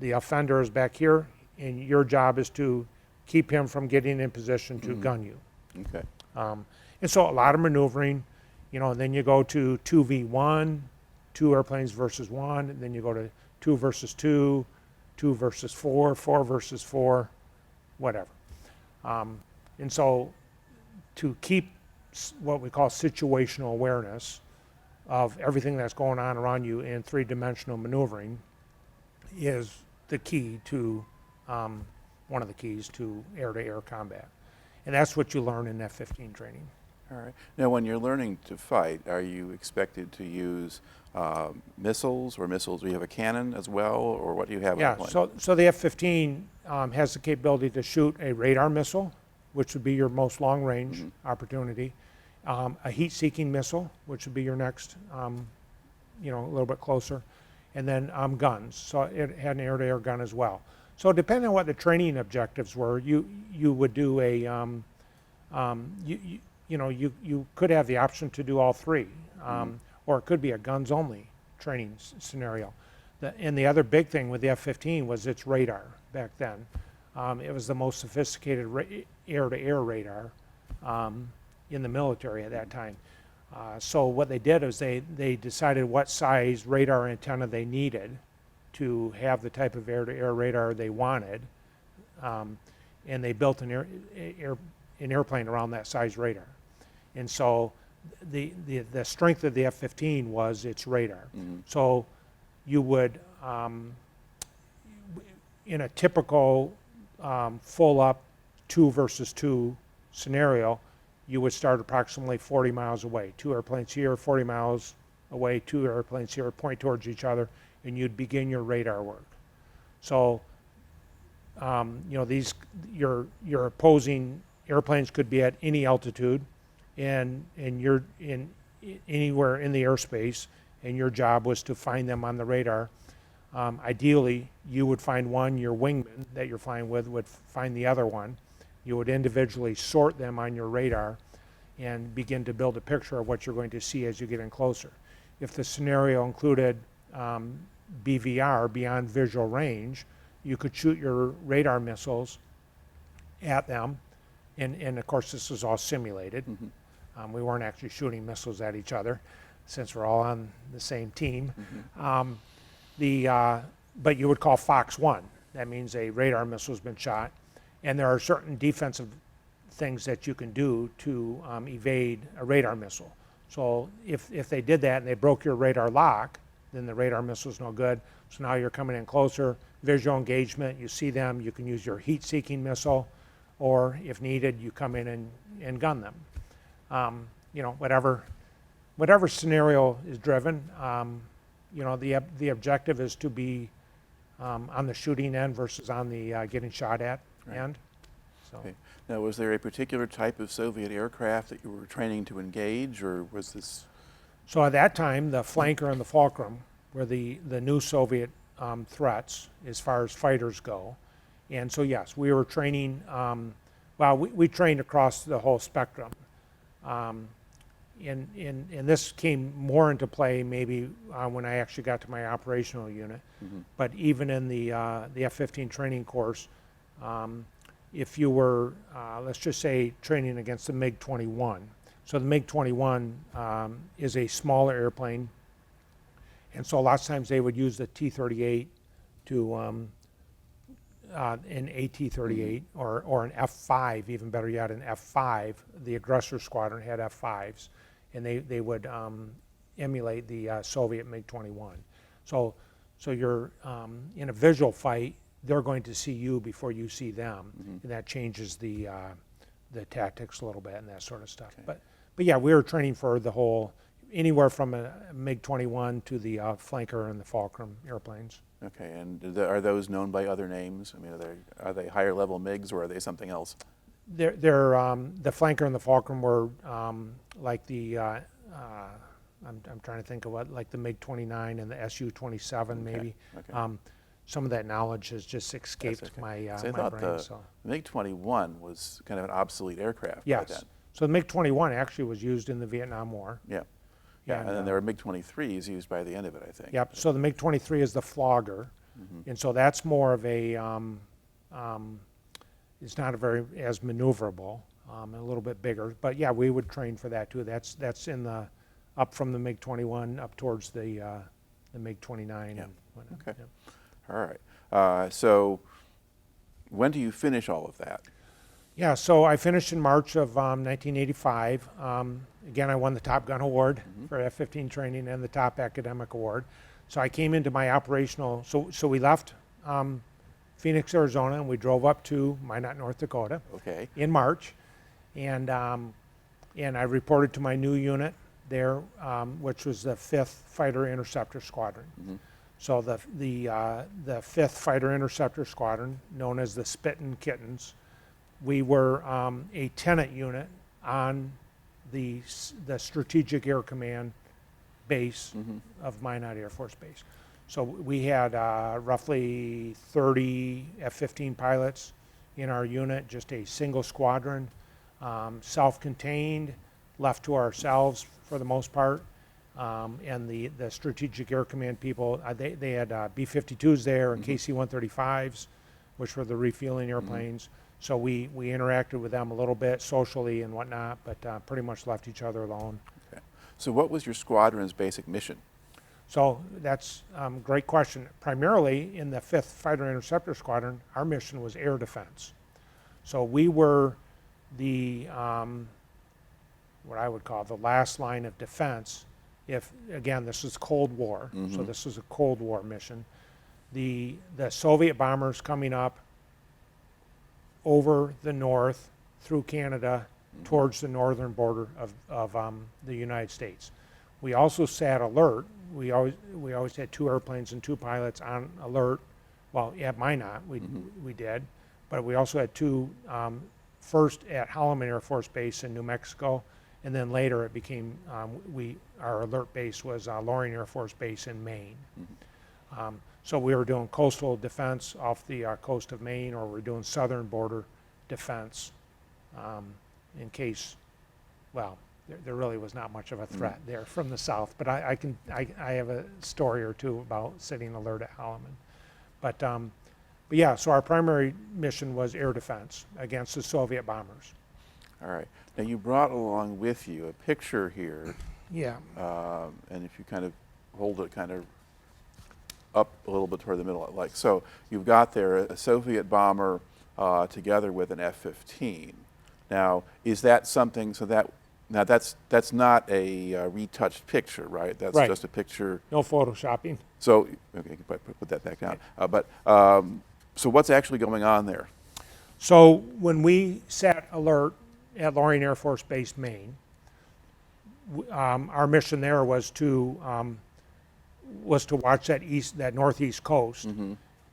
The offender is back here, and your job is to keep him from getting in position to gun you. Okay. And so a lot of maneuvering, and then you go to 2v1, 2 airplanes versus 1, and then you go to 2 versus 2, 2 versus 4, 4 versus 4, whatever. And so to keep what we call situational awareness of everything that's going on around you in 3-dimensional maneuvering is the key to, one of the keys to air-to-air combat. And that's what you learn in F-15 training. All right. Now, when you're learning to fight, are you expected to use missiles, or do you have a cannon as well, or what do you have on the plane? So the F-15 has the capability to shoot a radar missile, which would be your most long-range opportunity, a heat-seeking missile, which would be your next, a little bit closer, and then guns. So it had an air-to-air gun as well. So depending on what the training objectives were, you would do a, you could have the option to do all 3, or it could be a guns-only training scenario. And the other big thing with the F-15 was its radar back then. It was the most sophisticated air-to-air radar in the military at that time. So what they did is they decided what size radar antenna they needed to have the type of air-to-air radar they wanted, and they built an airplane around that size radar. And so the strength of the F-15 was its radar. So you would, in a typical full-up 2 versus 2 scenario, you would start approximately 40 miles away. 2 airplanes here, 40 miles away, 2 airplanes here, point towards each other, and you'd begin your radar work. So, your opposing airplanes could be at any altitude, and you're anywhere in the airspace, and your job was to find them on the radar. Ideally, you would find one, your wingman that you're flying with would find the other one. You would individually sort them on your radar and begin to build a picture of what you're going to see as you get in closer. If the scenario included BVR, beyond visual range, you could shoot your radar missiles at them, and of course this was all simulated. We weren't actually shooting missiles at each other since we're all on the same team. But you would call Fox 1. That means a radar missile has been shot, and there are certain defensive things that you can do to evade a radar missile. So if they did that and they broke your radar lock, then the radar missile is no good. So now you're coming in closer, visual engagement, you see them, you can use your heat-seeking missile, or if needed, you come in and gun them. Whatever scenario is driven, the objective is to be on the shooting end versus on the getting shot at end. So. Okay. Now, was there a particular type of Soviet aircraft that you were training to engage, or was this? So at that time, the Flanker and the Fulcrum were the new Soviet threats as far as fighters go. And so yes, we were training, we trained across the whole spectrum. And this came more into play maybe when I actually got to my operational unit. But even in the F-15 training course, if you were, let's just say, training against the MiG-21. So the MiG-21 is a smaller airplane, and so lots of times they would use the T-38 to an AT-38 or an F-5, even better yet, an F-5. The aggressor squadron had F-5s, and they would emulate the Soviet MiG-21. So you're in a visual fight, they're going to see you before you see them, and that changes the tactics a little bit and that sort of stuff. Okay. But yeah, we were training for the whole, anywhere from a MiG-21 to the Flanker and the Fulcrum airplanes. Okay, and are those known by other names? I mean, are they higher level MiGs or are they something else? They're the Flanker and the Fulcrum were like the I'm trying to think of what, like the MiG-29 and the Su-27 maybe. Okay. Some of that knowledge has just escaped okay. my I my thought brain. the So MiG-21 was kind of an obsolete aircraft by yes, then. so the MiG-21 actually was used in the Vietnam War. Yeah, yeah, and then And, there were MiG-23s used by the end of it, I think. Yep. So the MiG-23 is the flogger, and so that's more of a it's not a very as maneuverable, and a little bit bigger. But yeah, we would train for that too. That's in the up from the MiG-21 up towards the MiG-29. Yeah. And whatnot. Okay. Yep. All right. So when do you finish all of that? Yeah, so I finished in March of 1985. Again, I won the Top Gun Award for F-15 training and the Top Academic Award. So I came into my operational, so we left Phoenix, Arizona, and we drove up to Minot, North Dakota Okay. in March. And I reported to my new unit there, which was the 5th Fighter Interceptor Squadron. So the 5th Fighter Interceptor Squadron, known as the Spittin' Kittens, we were a tenant unit on the Strategic Air Command base of Minot Air Force Base. So we had roughly 30 F-15 pilots in our unit, just a single squadron, self-contained, left to ourselves for the most part. And the Strategic Air Command people, they had B-52s there and KC-135s, which were the refueling airplanes. So we interacted with them a little bit socially and whatnot, but pretty much left each other alone. Okay. So what was your squadron's basic mission? So that's a great question. Primarily in the 5th Fighter Interceptor Squadron, our mission was air defense. So we were the, what I would call the last line of defense. If, again, this is Cold War, so this is a Cold War mission. The Soviet bombers coming up over the north through Canada towards the northern border of the United States. We also sat alert. We always had 2 airplanes and 2 pilots on alert. Well, at Minot we did, but we also had 2, first at Holloman Air Force Base in New Mexico, and then later it became, our alert base was Loring Air Force Base in Maine. So we were doing coastal defense off the coast of Maine, or we're doing southern border defense in case, well, there really was not much of a threat there from the south. But I have a story or two about sitting alert at Holloman. But yeah, so our primary mission was air defense against the Soviet bombers. All right. Now you brought along with you a picture here, Yeah. and if you kind of hold it kind of up a little bit toward the middle, like so, you've got there a Soviet bomber together with an F-15. Now, is that something? So that now that's not a retouched picture, right? That's Right. just a picture. No photoshopping. So okay, you can put that back down. So what's actually going on there? So when we sat alert at Loring Air Force Base, Maine, our mission there was to watch that northeast coast.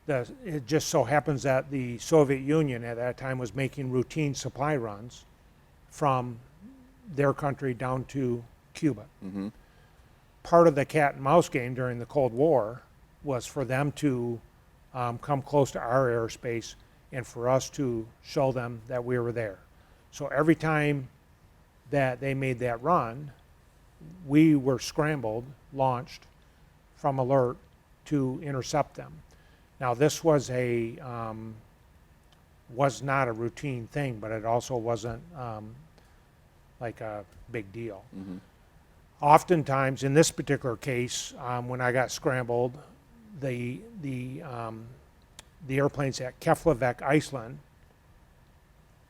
It just so happens that the Soviet Union at that time was making routine supply runs from their country down to Cuba. Part of the cat and mouse game during the Cold War was for them to come close to our airspace and for us to show them that we were there. So every time that they made that run, we were scrambled, launched from alert to intercept them. Now this was a was not a routine thing, but it also wasn't like a big deal. Mm-hmm. Oftentimes, in this particular case, when I got scrambled, the airplanes at Keflavik, Iceland,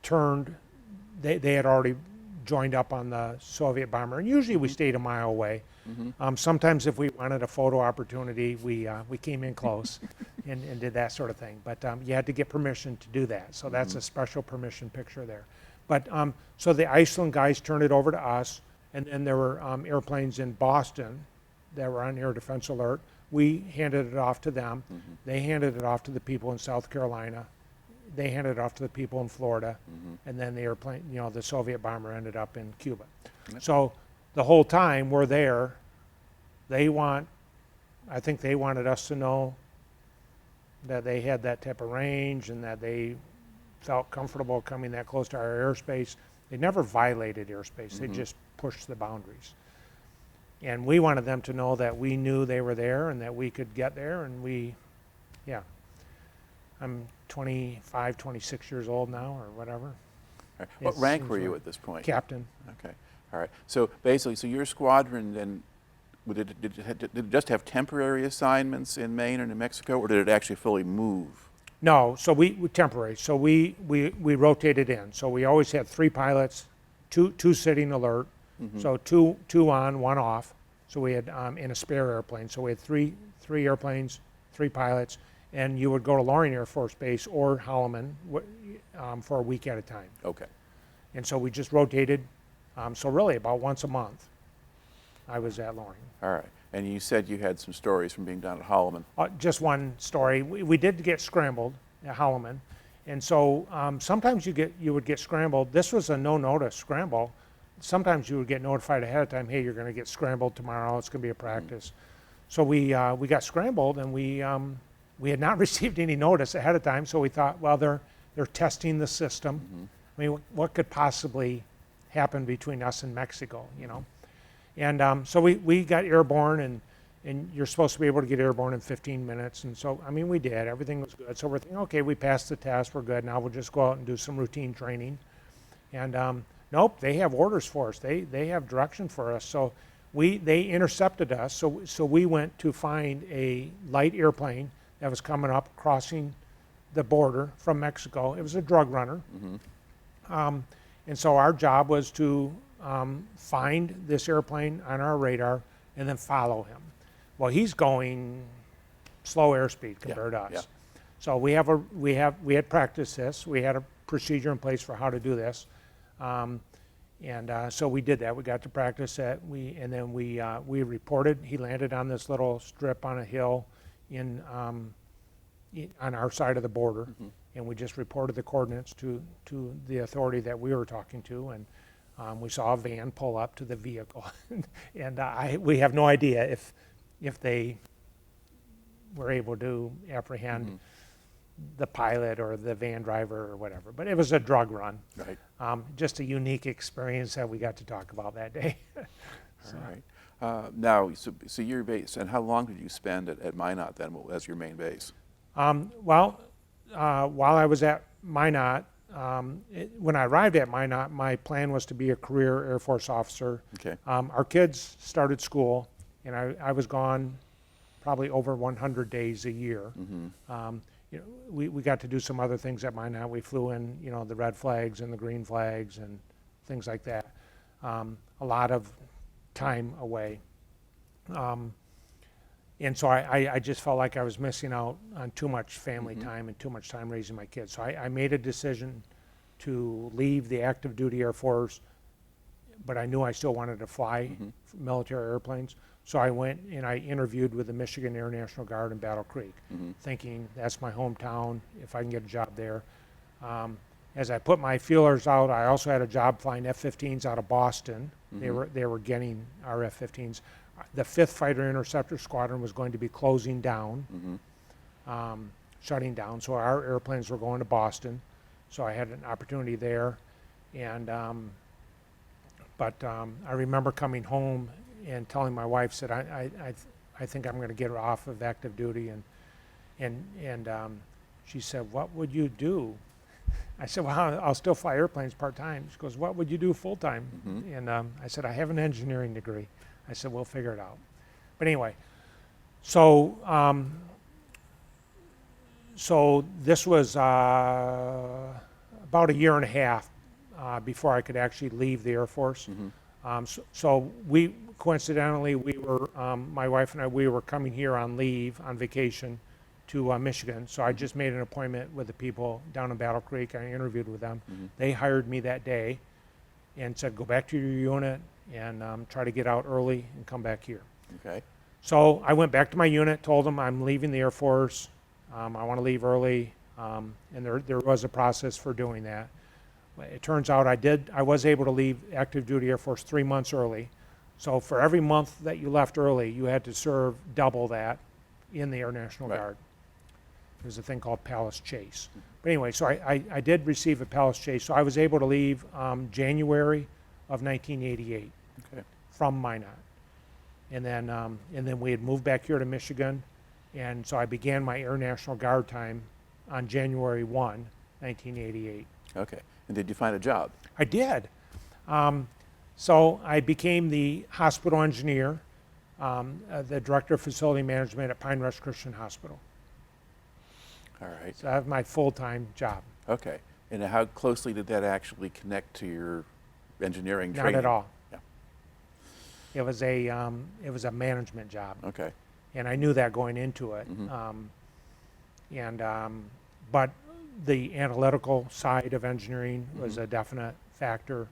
turned. They had already joined up on the Soviet bomber, and usually we stayed a mile away. Mm-hmm. Sometimes, if we wanted a photo opportunity, we came in close and did that sort of thing. But you had to get permission to do that, so that's a special permission picture there. But so the Iceland guys turned it over to us, and then there were airplanes in Boston that were on air defense alert. We handed it off to them. Mm-hmm. They handed it off to the people in South Carolina. They handed it off to the people in Florida, and then the airplane, the Soviet bomber ended up in Cuba. Yep. So the whole time we're there, I think they wanted us to know that they had that type of range and that they felt comfortable coming that close to our airspace. They never violated airspace. They just pushed the boundaries. And we wanted them to know that we knew they were there and that we could get there, and I'm 25, 26 years old now, or whatever. All right. What rank were you at this point? Captain. Okay. All right. So basically, your squadron then, did it just have temporary assignments in Maine or New Mexico, or did it actually fully move? No, so we temporary. So we rotated in. So we always had 3 pilots, two sitting alert. So two on, 1 off. So we had in a spare airplane. So we had three airplanes, 3 pilots, and you would go to Loring Air Force Base or Holloman for a week at a time. Okay. And so we just rotated. So really about once a month, I was at Loring. All right. And you said you had some stories from being down at Holloman. Just one story. We did get scrambled at Holloman, and so sometimes you would get scrambled. This was a no-notice scramble. Sometimes you would get notified ahead of time, hey, you're going to get scrambled tomorrow. It's going to be a practice. So we got scrambled, and we had not received any notice ahead of time. So we thought, well, they're testing the system. I mean, what could possibly happen between us and Mexico, And so we got airborne, and you're supposed to be able to get airborne in 15 minutes. And so, I mean, we did. Everything was good. So we're thinking, okay, we passed the test. We're good. Now we'll just go out and do some routine training. And nope, they have orders for us. They have direction for us. So they intercepted us. So we went to find a light airplane that was coming up, crossing the border from Mexico. It was a drug runner. And so our job was to find this airplane on our radar and then follow him. Well, he's going slow airspeed compared to us. Yeah. So we had practiced this. We had a procedure in place for how to do this, and so we did that. We got to practice that. And then we reported. He landed on this little strip on a hill on our side of the border, and we just reported the coordinates to the authority that we were talking to, and we saw a van pull up to the vehicle, and we have no idea if they were able to apprehend the pilot or the van driver or whatever. But it was a drug run. Right. Just a unique experience that we got to talk about that day. All right. Now, so your base, and how long did you spend at Minot then as your main base? While I was at Minot, when I arrived at Minot, my plan was to be a career Air Force officer. Okay. Our kids started school, and I was gone probably over 100 days a year. We got to do some other things at Minot. We flew in, the red flags and the green flags and things like that. A lot of time away. And so I just felt like I was missing out on too much family time and too much time raising my kids. So I made a decision to leave the active duty Air Force, but I knew I still wanted to fly military airplanes. So I went and I interviewed with the Michigan Air National Guard in Battle Creek, thinking that's my hometown, if I can get a job there. As I put my feelers out, I also had a job flying F-15s out of Boston. They were getting our F-15s. The 5th Fighter Interceptor Squadron was going to be closing down, shutting down. So our airplanes were going to Boston. So I had an opportunity there. And but I remember coming home and telling my wife, said, I think I'm going to get her off of active duty. And she said, what would you do? I said, well, I'll still fly airplanes part-time. She goes, what would you do full-time? And I said, I have an engineering degree. I said, we'll figure it out. But anyway, so so this was about a year and a half before I could actually leave the Air Force. So we, coincidentally, we were, my wife and I, we were coming here on leave, on vacation, to Michigan. So I just made an appointment with the people down in Battle Creek. I interviewed with them. They hired me that day and said, go back to your unit and try to get out early and come back here. Okay. So I went back to my unit, told them I'm leaving the Air Force. I want to leave early. And there was a process for doing that. It turns out I was able to leave active duty Air Force 3 months early. So for every month that you left early, you had to serve double that in the Air National Guard. There's a thing called Palace Chase. But anyway, so I did receive a Palace Chase. So I was able to leave January of 1988 from Minot. And then we had moved back here to Michigan. And so I began my Air National Guard time on January 1, 1988. Okay. And did you find a job? I did. So I became the hospital engineer, the director of facility management at Pine Rest Christian Hospital. All right. So I have my full-time job. Okay. And how closely did that actually connect to your engineering training? Not at all. Yeah. It was a management job. Okay. And I knew that going into it. But the analytical side of engineering was a definite factor,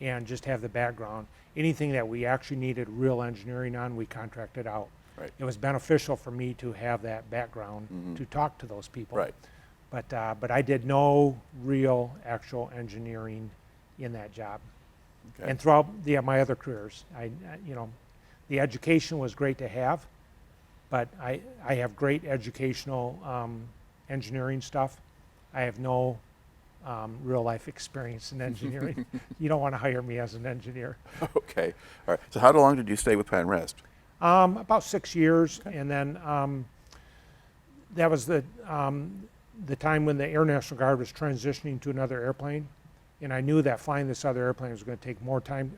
and just have the background. Anything that we actually needed real engineering on, we contracted out. Right. It was beneficial for me to have that background to talk to those people. Right. But I did no real actual engineering in that job. Okay. And throughout my other careers, the education was great to have, but I have great educational engineering stuff. I have no real life experience in engineering. You don't want to hire me as an engineer. Okay. All right. So how long did you stay with Pine Rest? About 6 years, and then that was the time when the Air National Guard was transitioning to another airplane, and I knew that flying this other airplane was going to take more time.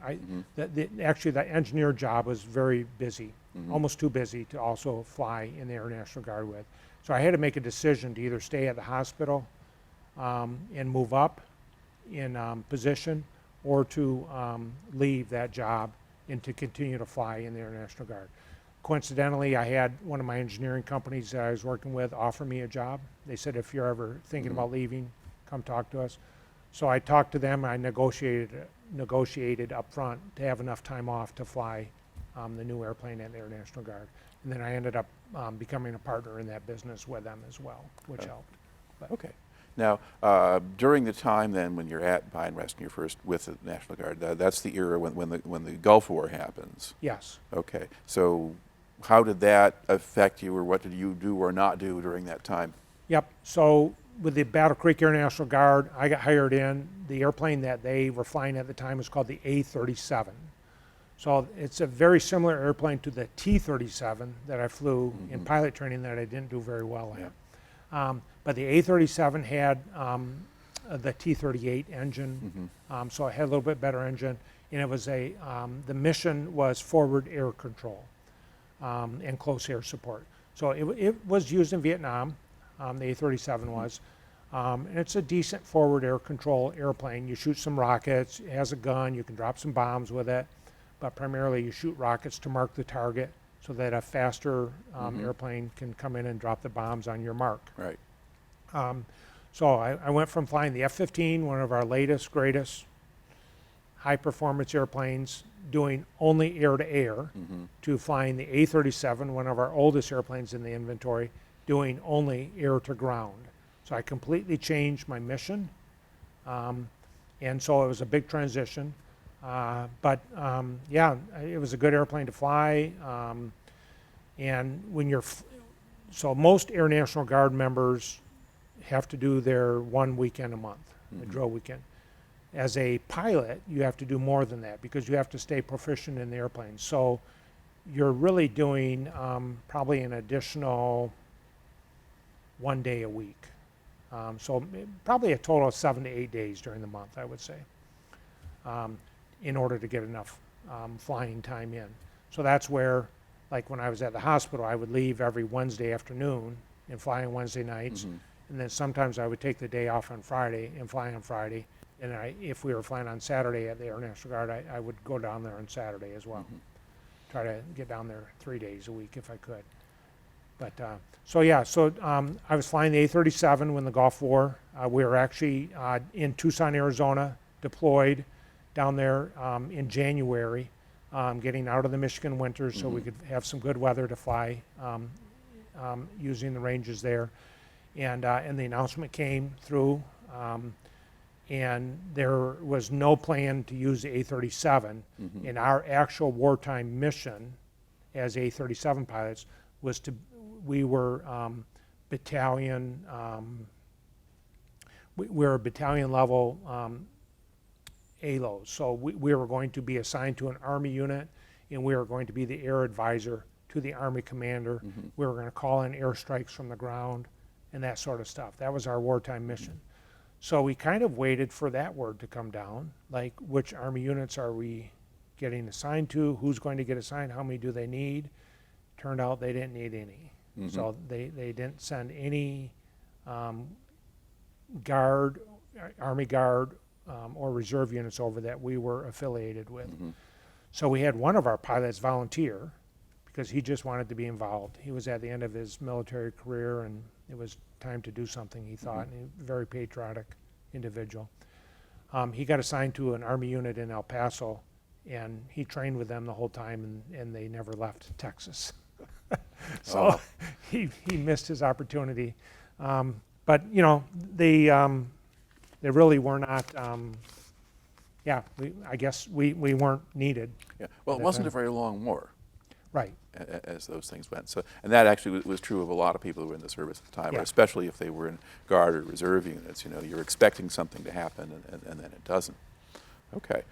Actually, the engineer job was very busy, almost too busy to also fly in the Air National Guard with. So I had to make a decision to either stay at the hospital and move up in position, or to leave that job and to continue to fly in the Air National Guard. Coincidentally, I had one of my engineering companies that I was working with offer me a job. They said, if you're ever thinking about leaving, come talk to us. So I talked to them, and I negotiated up front to have enough time off to fly the new airplane at the Air National Guard. And then I ended up becoming a partner in that business with them as well, which helped. But Okay. Now, during the time then when you're at Pine Rest and you're first with the National Guard, that's the era when the Gulf War happens. yes. Okay. So how did that affect you, or what did you do or not do during that time? Yep. So with the Battle Creek Air National Guard, I got hired in. The airplane that they were flying at the time was called the A-37. So it's a very similar airplane to the T-37 that I flew in pilot training that I didn't do very well at. But the A-37 had the T-38 engine, so it had a little bit better engine, and it was the mission was forward air control and close air support. So it was used in Vietnam, the A-37 was, and it's a decent forward air control airplane. You shoot some rockets, it has a gun, you can drop some bombs with it, but primarily you shoot rockets to mark the target so that a faster airplane can come in and drop the bombs on your mark. Right. So I went from flying the F-15, one of our latest, greatest high-performance airplanes, doing only air-to-air, to flying the A-37, one of our oldest airplanes in the inventory, doing only air-to-ground. So I completely changed my mission, and so it was a big transition. But yeah, it was a good airplane to fly, and when you're, so most Air National Guard members have to do their 1 weekend a month, a drill weekend. As a pilot, you have to do more than that because you have to stay proficient in the airplane. So you're really doing probably an additional 1 day a week So probably a total of 7 to 8 days during the month, I would say, in order to get enough flying time in. So that's where, like when I was at the hospital, I would leave every Wednesday afternoon and fly on Wednesday nights. And then sometimes I would take the day off on Friday and fly on Friday. And if we were flying on Saturday at the Air National Guard, I would go down there on Saturday as well. Try to get down there 3 days a week if I could. But so I was flying the A-37 when the Gulf War. We were actually in Tucson, Arizona, deployed down there in January, getting out of the Michigan winters so we could have some good weather to fly using the ranges there. And the announcement came through, and there was no plan to use the A-37. And our actual wartime mission as A-37 pilots was we were battalion, we were battalion level ALOs. So we were going to be assigned to an Army unit, and we were going to be the air advisor to the Army commander. We were going to call in airstrikes from the ground and that sort of stuff. That was our wartime mission. So we kind of waited for that word to come down, like which Army units are we getting assigned to, who's going to get assigned, how many do they need. Turned out they didn't need any. So they didn't send any Guard, Army Guard, or reserve units over that we were affiliated with. So we had one of our pilots volunteer because he just wanted to be involved. He was at the end of his military career and it was time to do something, he thought, and a very patriotic individual. He got assigned to an Army unit in El Paso, and he trained with them the whole time, and they never left Texas. So he missed his opportunity. But, you know, they really were not, I guess we weren't needed. Yeah. Well, it wasn't a very long war. Right. As those things went. So, and that actually was true of a lot of people who were in the service at the time, Yeah. especially if they were in Guard or reserve units. You know, you're expecting something to happen, and then it doesn't. Okay.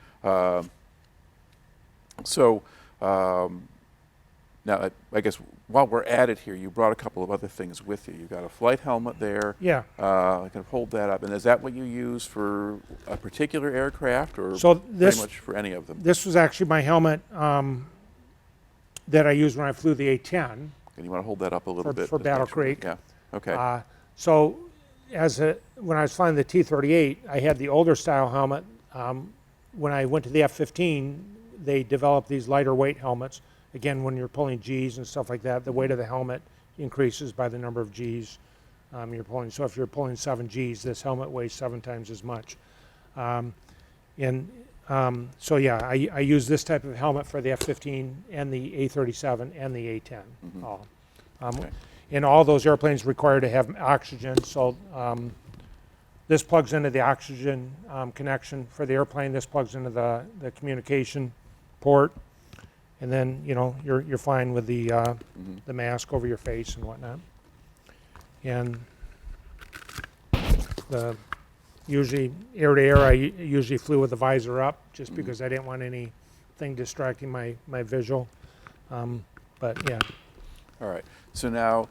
Now, I guess while we're at it here, you brought a couple of other things with you. You've got a flight helmet there. Yeah. I can hold that up. And is that what you use for a particular aircraft, or So pretty much for any of them? This was actually my helmet that I used when I flew the A-10. And you want to hold that up a little bit? For just Battle make sure. Creek. Yeah. Okay. So when I was flying the T-38, I had the older style helmet. When I went to the F-15, they developed these lighter weight helmets. Again, when you're pulling Gs and stuff like that, the weight of the helmet increases by the number of Gs you're pulling. So if you're pulling 7 Gs, this helmet weighs 7 times as much. So yeah, I use this type of helmet for the F-15 and the A-37 and the A-10. All. Okay. And all those airplanes require to have oxygen. So this plugs into the oxygen connection for the airplane. This plugs into the communication port. And then, you know, you're flying with the mask over your face and whatnot. And usually air to air, I usually flew with the visor up just because I didn't want anything distracting my visual. But yeah. All right. So now,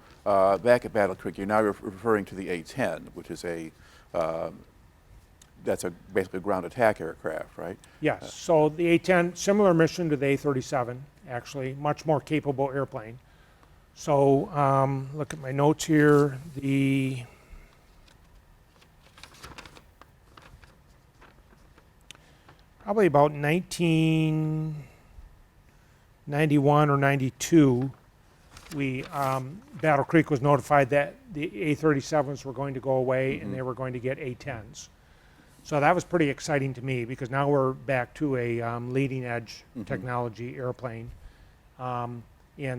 back at Battle Creek, you're now referring to the A-10, which is that's basically a ground attack aircraft, right? Yes. So the A-10, similar mission to the A-37, actually, much more capable airplane. So look at my notes here. Probably about 1991 or 92, Battle Creek was notified that the A-37s were going to go away and they were going to get A-10s. So that was pretty exciting to me because now we're back to a leading edge technology airplane. And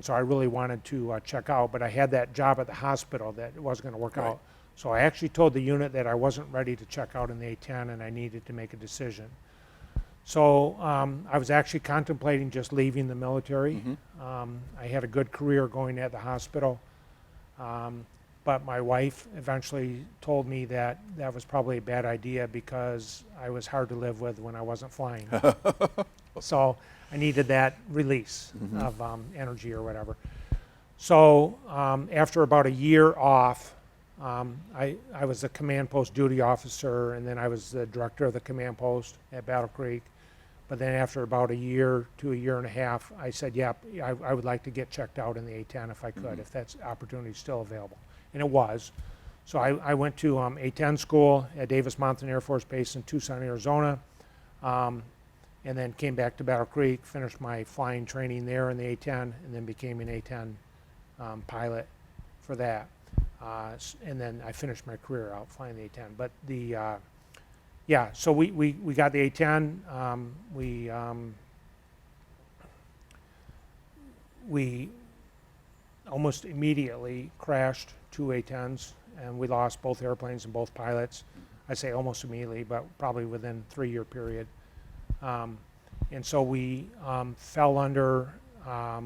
so I really wanted to check out, but I had that job at the hospital that wasn't going to work out. So I actually told the unit that I wasn't ready to check out in the A-10 and I needed to make a decision. So I was actually contemplating just leaving the military. I had a good career going at the hospital. But my wife eventually told me that that was probably a bad idea because I was hard to live with when I wasn't flying. So I needed that release of energy or whatever. So after about a year off, I was a command post duty officer, and then I was the director of the command post at Battle Creek. But then after about a year to a year and a half, I said, yep, I would like to get checked out in the A-10 if I could, if that opportunity is still available. And it was. So I went to A-10 school at Davis-Monthan Air Force Base in Tucson, Arizona, and then came back to Battle Creek, finished my flying training there in the A-10, and then became an A-10 pilot for that. And then I finished my career out flying the A-10. But yeah, so we got the A-10. We almost immediately crashed two A-10s, and we lost both airplanes and both pilots. I say almost immediately, but probably within a 3-year period. And so we fell under, I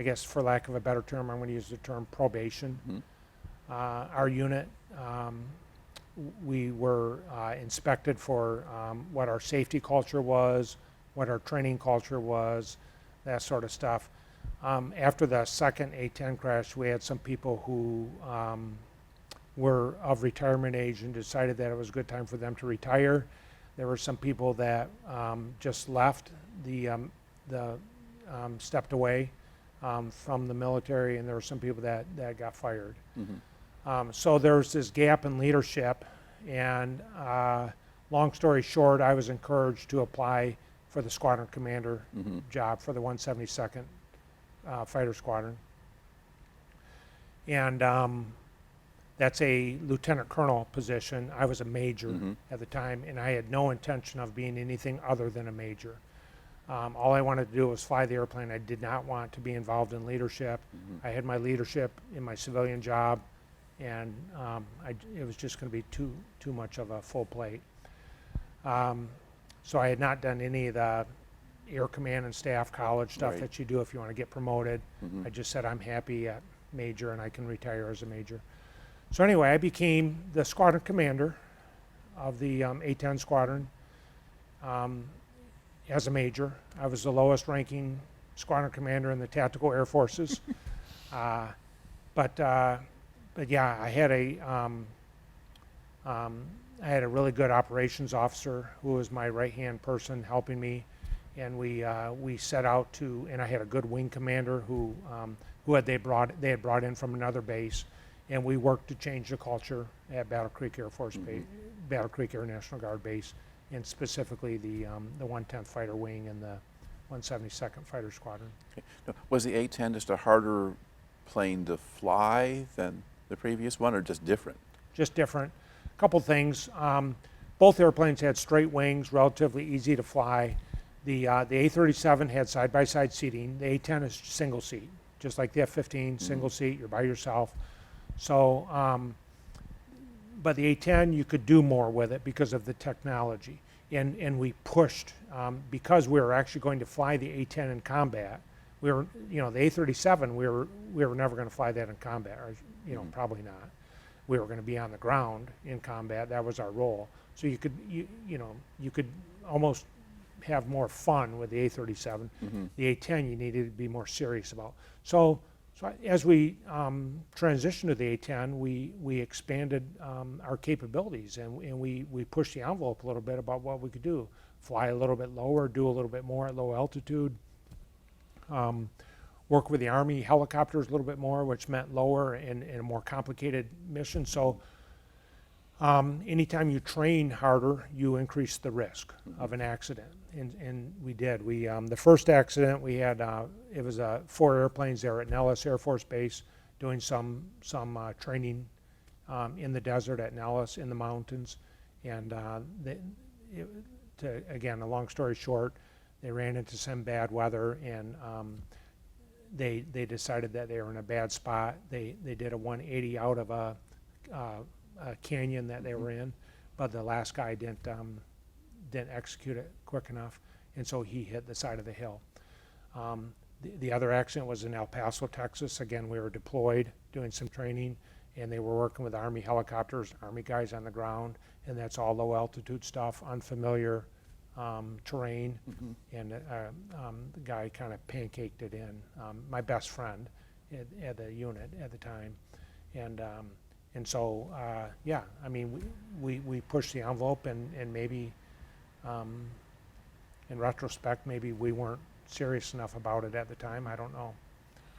guess for lack of a better term, I'm going to use the term probation. Our unit, we were inspected for what our safety culture was, what our training culture was, that sort of stuff. After the second A-10 crash, we had some people who were of retirement age and decided that it was a good time for them to retire. There were some people that just left stepped away from the military, and there were some people that got fired. So there's this gap in leadership, and long story short, I was encouraged to apply for the squadron commander job for the 172nd Fighter Squadron. And that's a lieutenant colonel position. I was a major at the time, and I had no intention of being anything other than a major. All I wanted to do was fly the airplane. I did not want to be involved in leadership. I had my leadership in my civilian job, and it was just going to be too much of a full plate. So I had not done any of the Air Command and Staff College stuff that you do if you want to get promoted. I just said I'm happy at major and I can retire as a major. So anyway, I became the squadron commander of the A-10 squadron as a major. I was the lowest ranking squadron commander in the tactical air forces. But yeah, I had a really good operations officer who was my right-hand person helping me, and we set out to, and I had a good wing commander who they had brought in from another base, and we worked to change the culture at Battle Creek Air Force Base, Battle Creek Air National Guard Base, and specifically the 110th Fighter Wing and the 172nd Fighter Squadron. Okay. Now, was the A-10 just a harder plane to fly than the previous one, or just different? Just different. A couple things. Both airplanes had straight wings, relatively easy to fly. The A-37 had side-by-side seating. The A-10 is single seat, just like the F-15, single seat, you're by yourself. So, but the A-10, you could do more with it because of the technology. And we pushed, because we were actually going to fly the A-10 in combat. We were, the A-37, we were never going to fly that in combat, or, probably not. We were going to be on the ground in combat. That was our role. So you could almost have more fun with the A-37. The A-10 you needed to be more serious about. So as we transitioned to the A-10, we expanded our capabilities, and we pushed the envelope a little bit about what we could do. Fly a little bit lower, do a little bit more at low altitude, work with the Army helicopters a little bit more, which meant lower and a more complicated mission. So anytime you train harder, you increase the risk of an accident, and we did. The first accident we had, it was 4 airplanes there at Nellis Air Force Base doing some training in the desert at Nellis in the mountains, and again, a long story short, they ran into some bad weather, and they decided that they were in a bad spot. They did a 180 out of a canyon that they were in, but the last guy didn't execute it quick enough, and so he hit the side of the hill. The other accident was in El Paso, Texas. Again, we were deployed doing some training, and they were working with Army helicopters, Army guys on the ground, and that's all low altitude stuff, unfamiliar terrain, and the guy kind of pancaked it in. My best friend at the unit at the time, and And so, yeah, I mean, we pushed the envelope, and maybe, in retrospect, maybe we weren't serious enough about it at the time. I don't know.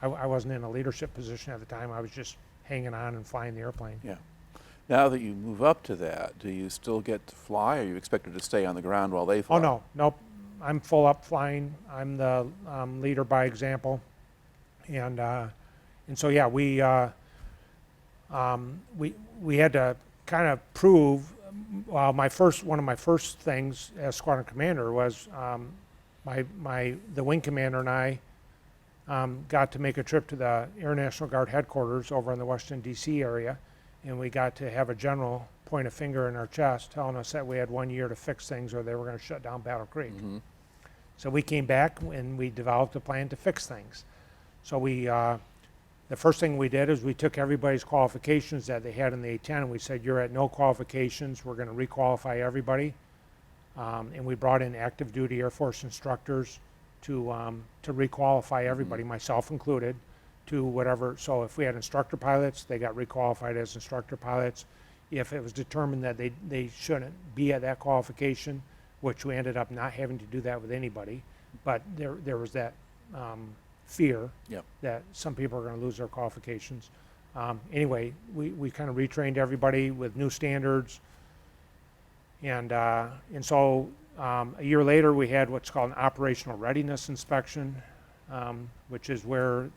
I wasn't in a leadership position at the time. I was just hanging on and flying the airplane. Yeah. Now that you move up to that, do you still get to fly, or are you expected to stay on the ground while they fly? Oh, no, nope. I'm full up flying. I'm the leader by example. And so, yeah, we had to kind of prove, well, one of my first things as squadron commander was the wing commander and I got to make a trip to the Air National Guard headquarters over in the Washington, D.C. area, and we got to have a general point a finger in our chest telling us that we had 1 year to fix things or they were going to shut down Battle Creek. Mm-hmm. So we came back and we developed a plan to fix things. So the first thing we did is we took everybody's qualifications that they had in the A-10 and we said, you're at no qualifications, we're going to requalify everybody. And we brought in active duty Air Force instructors to requalify everybody, myself included, to whatever. So if we had instructor pilots, they got requalified as instructor pilots. If it was determined that they shouldn't be at that qualification, which we ended up not having to do that with anybody, but there was that fear that some people are going to lose their qualifications. Anyway, we kind of retrained everybody with new standards, and so a year later we had what's called an operational readiness inspection, which is where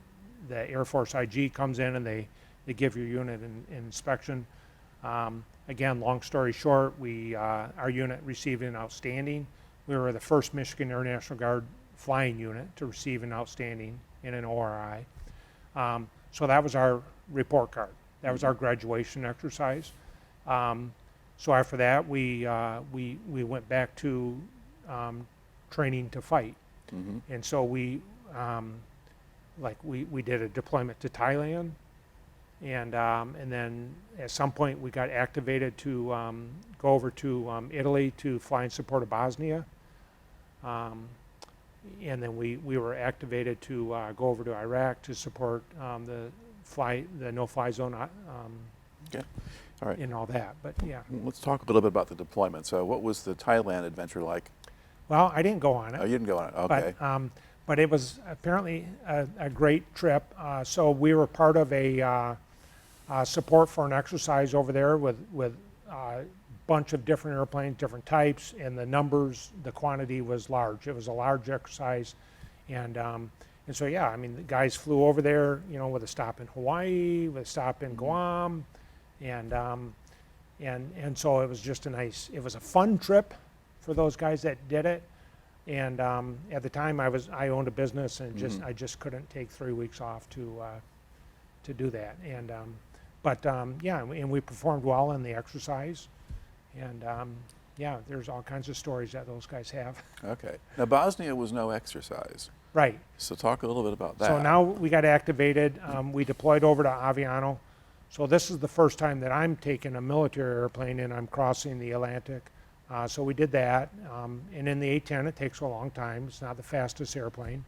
the Air Force IG comes in and they give your unit an inspection. Again, long story short, our unit received an outstanding. We were the first Michigan Air National Guard flying unit to receive an outstanding in an ORI. So that was our report card. That was our graduation exercise. So after that, we went back to training to fight. Mm-hmm. And so we did a deployment to Thailand, and then at some point we got activated to go over to Italy to fly in support of Bosnia, and then we were activated to go over to Iraq to support the no-fly zone Okay. All right. and all that. But yeah. Let's talk a little bit about the deployment. So what was the Thailand adventure like? Well, I didn't go on it. Oh, you didn't go on it. Okay. But it was apparently a great trip. So we were part of a support for an exercise over there with a bunch of different airplanes, different types, and the quantity was large. It was a large exercise, and so yeah, I mean the guys flew over there, with a stop in Hawaii, with a stop in Guam, and so it was just it was a fun trip for those guys that did it. And at the time, I owned a business, and I just couldn't take 3 weeks off to do that. And yeah, and we performed well in the exercise, and yeah, there's all kinds of stories that those guys have. Okay. Now Bosnia was no exercise. Right. So talk a little bit about that. So now we got activated. We deployed over to Aviano. So this is the first time that I'm taking a military airplane and I'm crossing the Atlantic. So we did that, and in the A-10 it takes a long time. It's not the fastest airplane,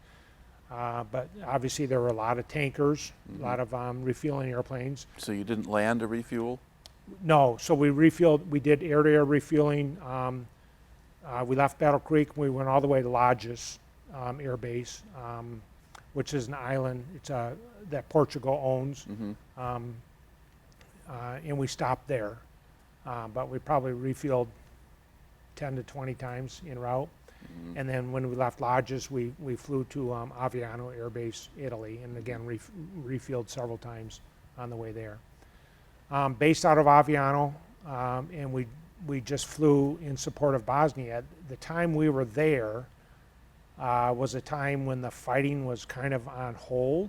but obviously there were a lot of tankers, a lot of refueling airplanes. So you didn't land to refuel? No, so we refueled, we did air-to-air refueling. We left Battle Creek, we went all the way to Lajes Air Base, which is an island that Portugal owns, and we stopped there, but we probably refueled 10 to 20 times en route. And then when we left Lajes, we flew to Aviano Air Base, Italy, and again refueled several times on the way there. Based out of Aviano, and we just flew in support of Bosnia. The time we were there was a time when the fighting was kind of on hold.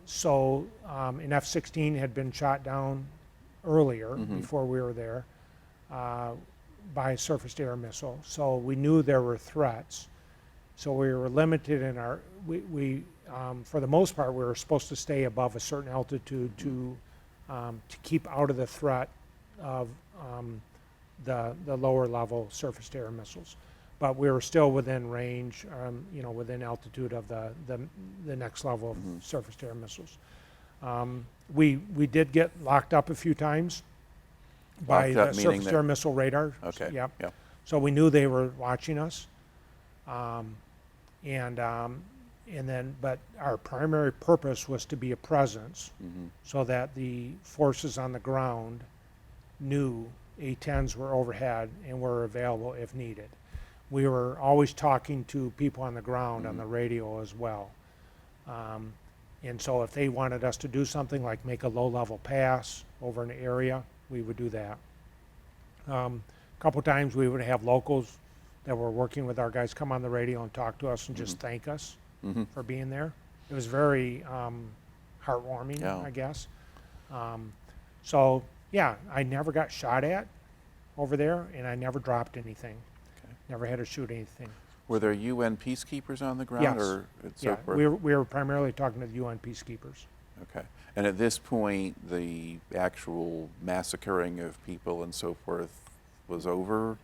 So an F-16 had been shot down earlier, before we were there, by a surface-to-air missile. So we knew there were threats. So we were limited in our, for the most part, we were supposed to stay above a certain altitude to keep out of the threat of the lower level surface-to-air missiles. But we were still within range, within altitude of the next level of surface-to-air missiles. We did get locked up a few times by Locked up, the meaning surface that- to air missile radar. Okay. Yep. Yeah. So we knew they were watching us. And then, but our primary purpose was to be a presence so that the forces on the ground knew A-10s were overhead and were available if needed. We were always talking to people on the ground on the radio as well. And so if they wanted us to do something like make a low-level pass over an area, we would do that. A couple times we would have locals that were working with our guys come on the radio and talk to us and just thank us for being there. It was very heartwarming, Yeah. I guess. So yeah, I never got shot at over there, and I never dropped anything. Okay. Never had to shoot anything. Were there UN peacekeepers on the ground, Yes. or so Yeah, forth? we were primarily talking to the UN peacekeepers. Okay. And at this point, the actual massacring of people and so forth was over,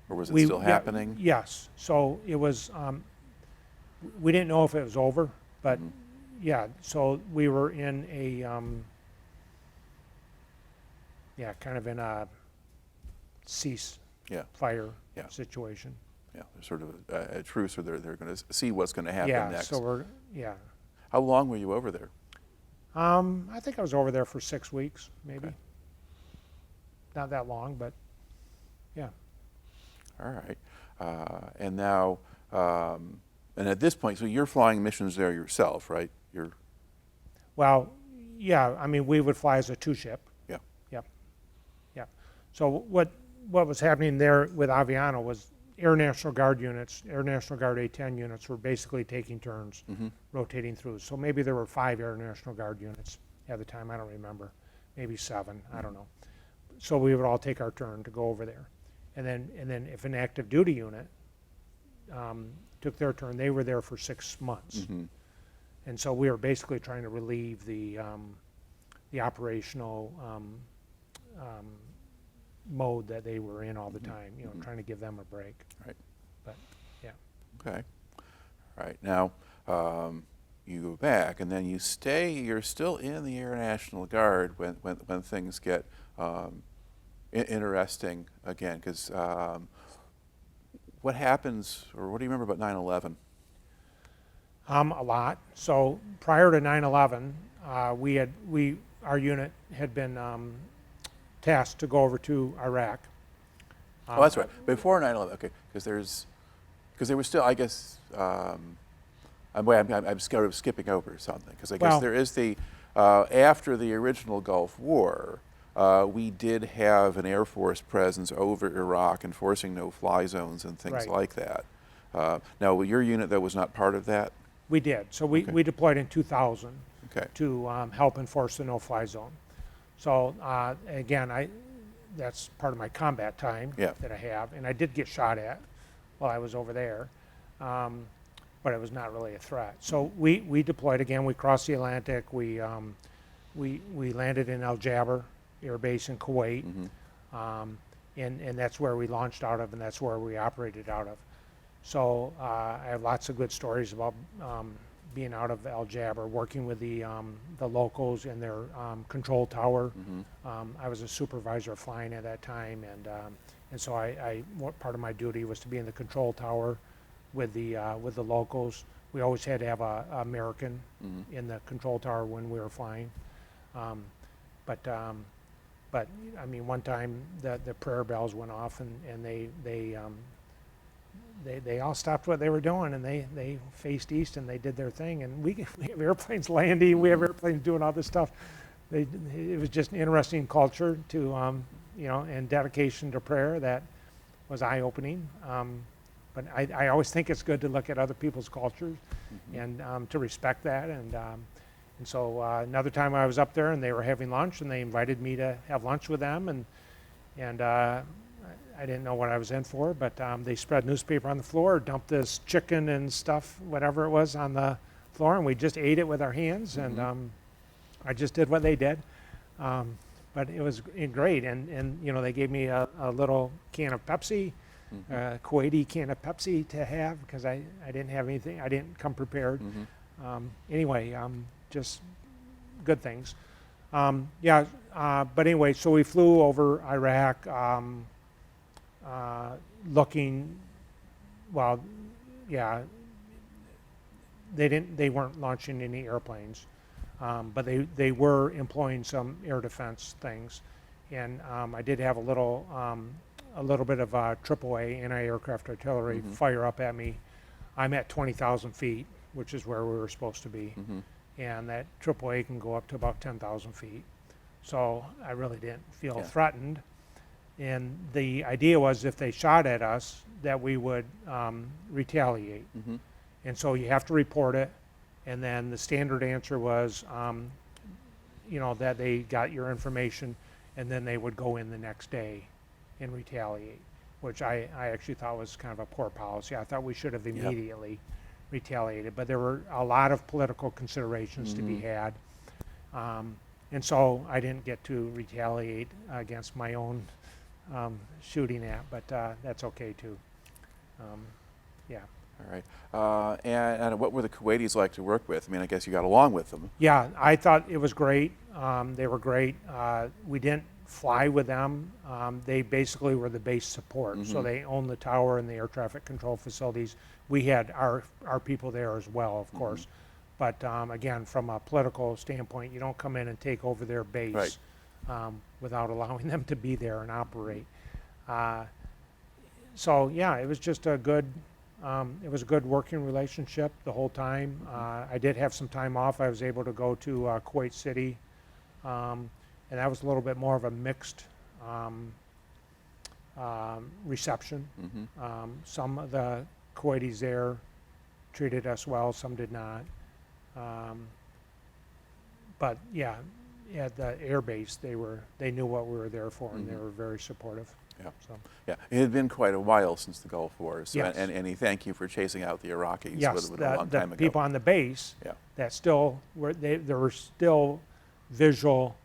or was it still happening? Yes. So it was. We didn't know if it was over, but yeah. So we were in a kind of in a ceasefire Yeah. situation. Yeah, there's sort of a truce, or they're going to see what's going to happen Yeah. next. So we're How long were you over there? I think I was over there for 6 weeks, maybe. Okay. Not that long, but yeah. All right. And now, and at this point, so you're flying missions there yourself, right? You're, Well, yeah. I mean, we would fly as a two-ship. yeah. Yep. Yep. So what was happening there with Aviano was Air National Guard units, Air National Guard A-10 units were basically taking turns, rotating through. So maybe there were 5 Air National Guard units at the time. I don't remember. Maybe 7. I don't know. So we would all take our turn to go over there. And then if an active duty unit took their turn, they were there for 6 months. And so we were basically trying to relieve the operational mode that they were in all the time, trying to give them a break. Right. But yeah. Okay. All right. Now, you go back, and then you stay. You're still in the Air National Guard when things get interesting again. Because what happens, or what do you remember about 9/11? A lot. So prior to 9/11, our unit had been tasked to go over to Iraq. Oh, that's right. Before 9/11, okay. Because there was still, I guess, I'm sort of skipping over something. Because I guess Well- there is the, after the original Gulf War, we did have an Air Force presence over Iraq enforcing no-fly zones and things Right. like that. Now, your unit, though, was not part of that? We did. So we deployed in 2000 Okay. to help enforce the no-fly zone. So again, that's part of my combat time that I have, and I did get shot at while I was over there, but it was not really a threat. So we deployed again. We crossed the Atlantic. We landed in Al Jaber Air Base in Kuwait, and that's where we launched out of, and that's where we operated out of. So I have lots of good stories about being out of Al Jaber, working with the locals in their control tower. I was a supervisor of flying at that time, and so part of my duty was to be in the control tower with the locals. We always had to have a American in the control tower when we were flying. But I mean, one time the prayer bells went off, and they all stopped what they were doing, and they faced east, and they did their thing. And we have airplanes landing, we have airplanes doing all this stuff. It was just an interesting culture to, and dedication to prayer that was eye-opening. But I always think it's good to look at other people's cultures and to respect that. And so another time I was up there, and they were having lunch, and they invited me to have lunch with them, and I didn't know what I was in for, but they spread newspaper on the floor, dumped this chicken and stuff, whatever it was, on the floor, and we just ate it with our hands, and I just did what they did. But it was great, and they gave me a little can of Pepsi, a Kuwaiti can of Pepsi to have, because I didn't have anything. I didn't come prepared. Anyway, just good things. Yeah, but anyway, so we flew over Iraq, looking, well, yeah, they weren't launching any airplanes, but they were employing some air defense things, and I did have a little bit of AAA anti-aircraft artillery fire up at me. I'm at 20,000 feet, which is where we were supposed to be, and that AAA can go up to about 10,000 feet. So I really didn't feel threatened. And the idea was if they shot at us, that we would retaliate. And so you have to report it. And then the standard answer was, that they got your information, and then they would go in the next day and retaliate, which I actually thought was kind of a poor policy. I thought we should have immediately retaliated. But there were a lot of political considerations to be had. And so I didn't get to retaliate against my own shooting at, but that's okay too. Yeah. All right. And what were the Kuwaitis like to work with? I mean, I guess you got along with them. Yeah, I thought it was great. They were great. We didn't fly with them. They basically were the base support. So they owned the tower and the air traffic control facilities. We had our people there as well, of course. But again, from a political standpoint, you don't come in and take over their base without allowing them to be there and operate. So yeah, it was just a good working relationship the whole time. I did have some time off. I was able to go to Kuwait City, and that was a little bit more of a mixed reception. Some of the Kuwaitis there treated us well, some did not. But yeah, at the air base, they knew what we were there for, and they were very supportive. Yeah. So. Yeah. It had been quite a while since the Gulf Wars, so, Yes. and he thanked you for chasing out the Iraqis. Yes, a long time the ago. people on the base that still were, there were still visual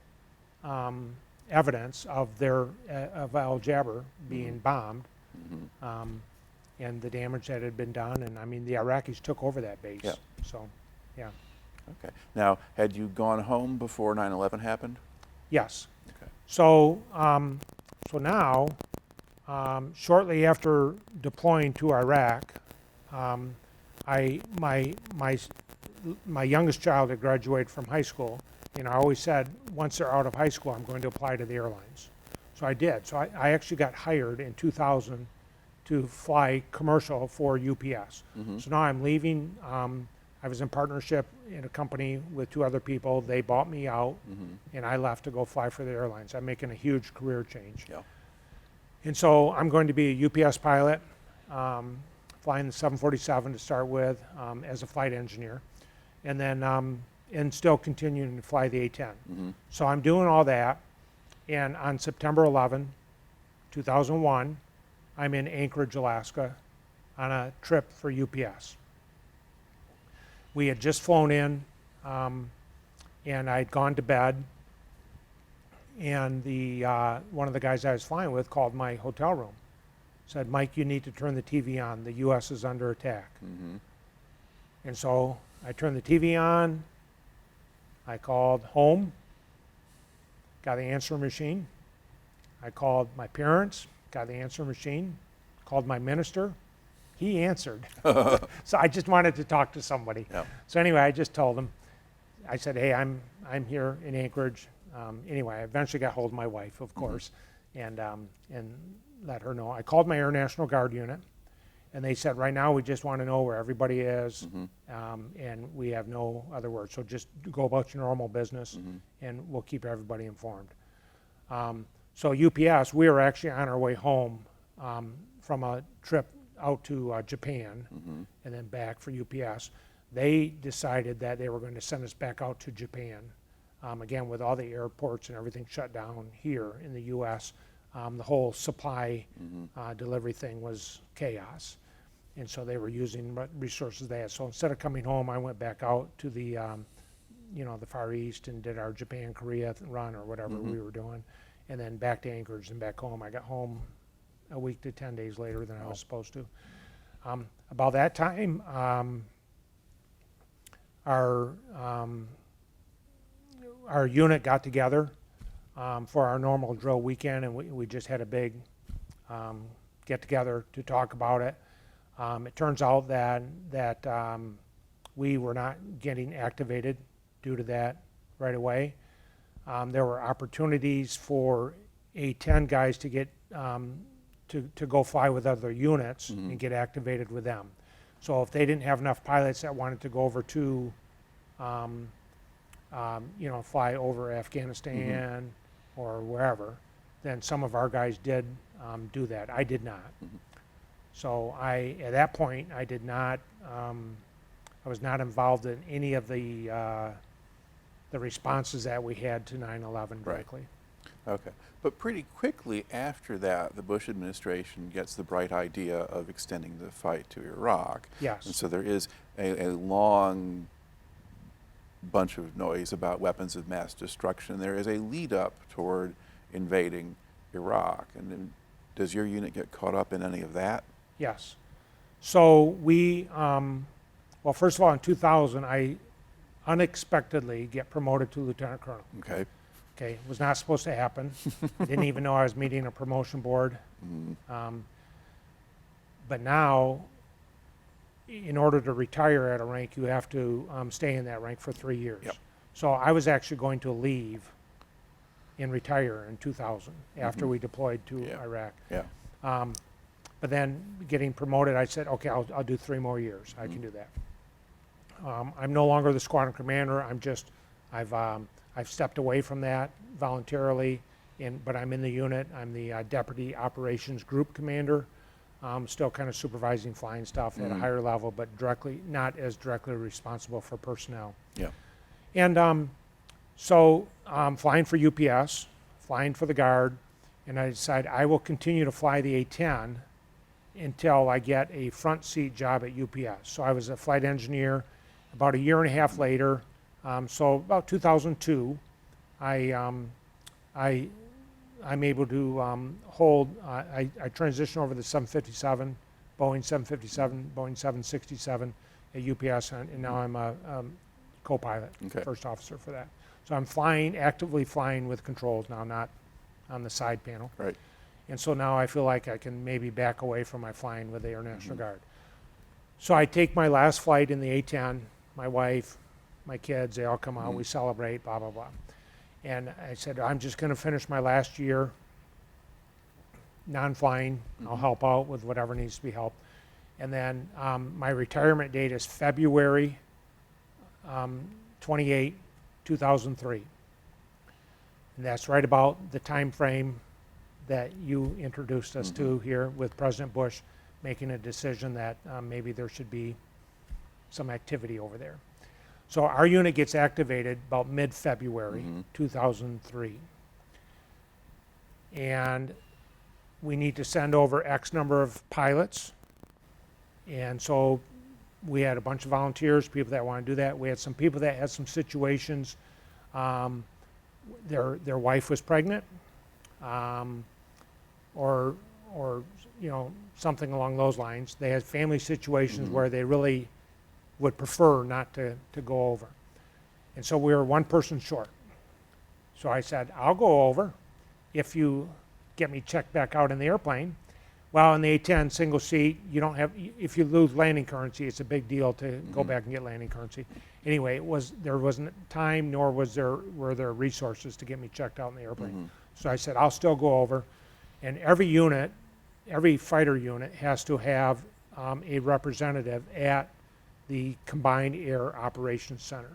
evidence of of Al Jaber being bombed, and the damage that had been done. And I mean, the Iraqis took over that base. Yeah. So, yeah. Okay. Now, had you gone home before 9/11 happened? Yes. Okay. So, so now, shortly after deploying to Iraq, my youngest child had graduated from high school, and I always said, once they're out of high school, I'm going to apply to the airlines. So I did. So I actually got hired in 2000 to fly commercial for UPS. So now I'm leaving. I was in partnership in a company with two other people. They bought me out, and I left to go fly for the airlines. I'm making a huge career change. Yeah. And so I'm going to be a UPS pilot, flying the 747 to start with as a flight engineer, and then and still continuing to fly the A-10. So I'm doing all that, and on September 11, 2001, I'm in Anchorage, Alaska, on a trip for UPS. We had just flown in, and I'd gone to bed, and one of the guys I was flying with called my hotel room, said, "Mike, you need to turn the TV on. The U.S. is under attack." And so I turned the TV on. I called home, got the answering machine. I called my parents, got the answering machine, called my minister. He answered. So I just wanted to talk to somebody. Yeah. So anyway, I just told him. I said, "Hey, I'm here in Anchorage." Anyway, I eventually got hold of my wife, of course, and let her know. I called my Air National Guard unit, and they said, "Right now we just want to know where everybody is, and we have no other words. So just go about your normal business, and we'll keep everybody informed." So UPS, we were actually on our way home from a trip out to Japan, and then back for UPS. They decided that they were going to send us back out to Japan. Again, with all the airports and everything shut down here in the U.S., the whole supply delivery thing was chaos. And so they were using what resources they had. So instead of coming home, I went back out to the Far East and did our Japan, Korea run or whatever we were doing, and then back to Anchorage and back home. I got home a week to 10 days later than I was supposed to. About that time, our unit got together for our normal drill weekend, and we just had a big get together to talk about it. It turns out that we were not getting activated due to that right away. There were opportunities for A10 guys to get to go fly with other units and get activated with them. So if they didn't have enough pilots that wanted to go over to, fly over Afghanistan or wherever, then some of our guys did do that. I did not. So at that point, I did not. I was not involved in any of the responses that we had to 9/11 directly. Okay. But pretty quickly after that, the Bush administration gets the bright idea of extending the fight to Iraq. Yes. And so there is a long bunch of noise about weapons of mass destruction. There is a lead up toward invading Iraq. And then does your unit get caught up in any of that? Yes. So we, well, first of all, in 2000, I unexpectedly get promoted to lieutenant colonel. Okay. Okay, it was not supposed to happen. I didn't even know I was meeting a promotion board. But now, in order to retire at a rank, you have to stay in that rank for 3 years. Yep. So I was actually going to leave and retire in 2000 after we deployed to Iraq. Yeah. But then getting promoted, I said, okay, I'll do 3 more years. I can do that. I'm no longer the squadron commander. I've stepped away from that voluntarily, but I'm in the unit. I'm the deputy operations group commander. Still kind of supervising flying stuff at a higher level, but not as directly responsible for personnel. Yeah. And so flying for UPS, flying for the Guard, and I decided I will continue to fly the A-10 until I get a front seat job at UPS. So I was a flight engineer. About a year and a half later, so about 2002, I'm able to hold, I transitioned over to 757, Boeing 757, Boeing 767 at UPS, and now I'm a co-pilot, first officer for that. So I'm actively flying with controls now, not on the side panel. Right. And so now I feel like I can maybe back away from my flying with the Air National Guard. So I take my last flight in the A-10, my wife, my kids, they all come out, we celebrate, blah, blah, blah. And I said, I'm just going to finish my last year non-flying. I'll help out with whatever needs to be helped. And then my retirement date is February 28, 2003. And that's right about the time frame that you introduced us to here with President Bush making a decision that maybe there should be some activity over there. So our unit gets activated about mid-February 2003. And we need to send over X number of pilots. And so we had a bunch of volunteers, people that want to do that. We had some people that had some situations. Their wife was pregnant, or something along those lines. They had family situations where they really would prefer not to go over. And so we were one person short. So I said, I'll go over if you get me checked back out in the airplane. Well, in the A-10 single seat, you don't have, if you lose landing currency, it's a big deal to go back and get landing currency. Anyway, there wasn't time, nor were there resources to get me checked out in the airplane. So I said, I'll still go over. And every unit, every fighter unit has to have a representative at the Combined Air Operations Center.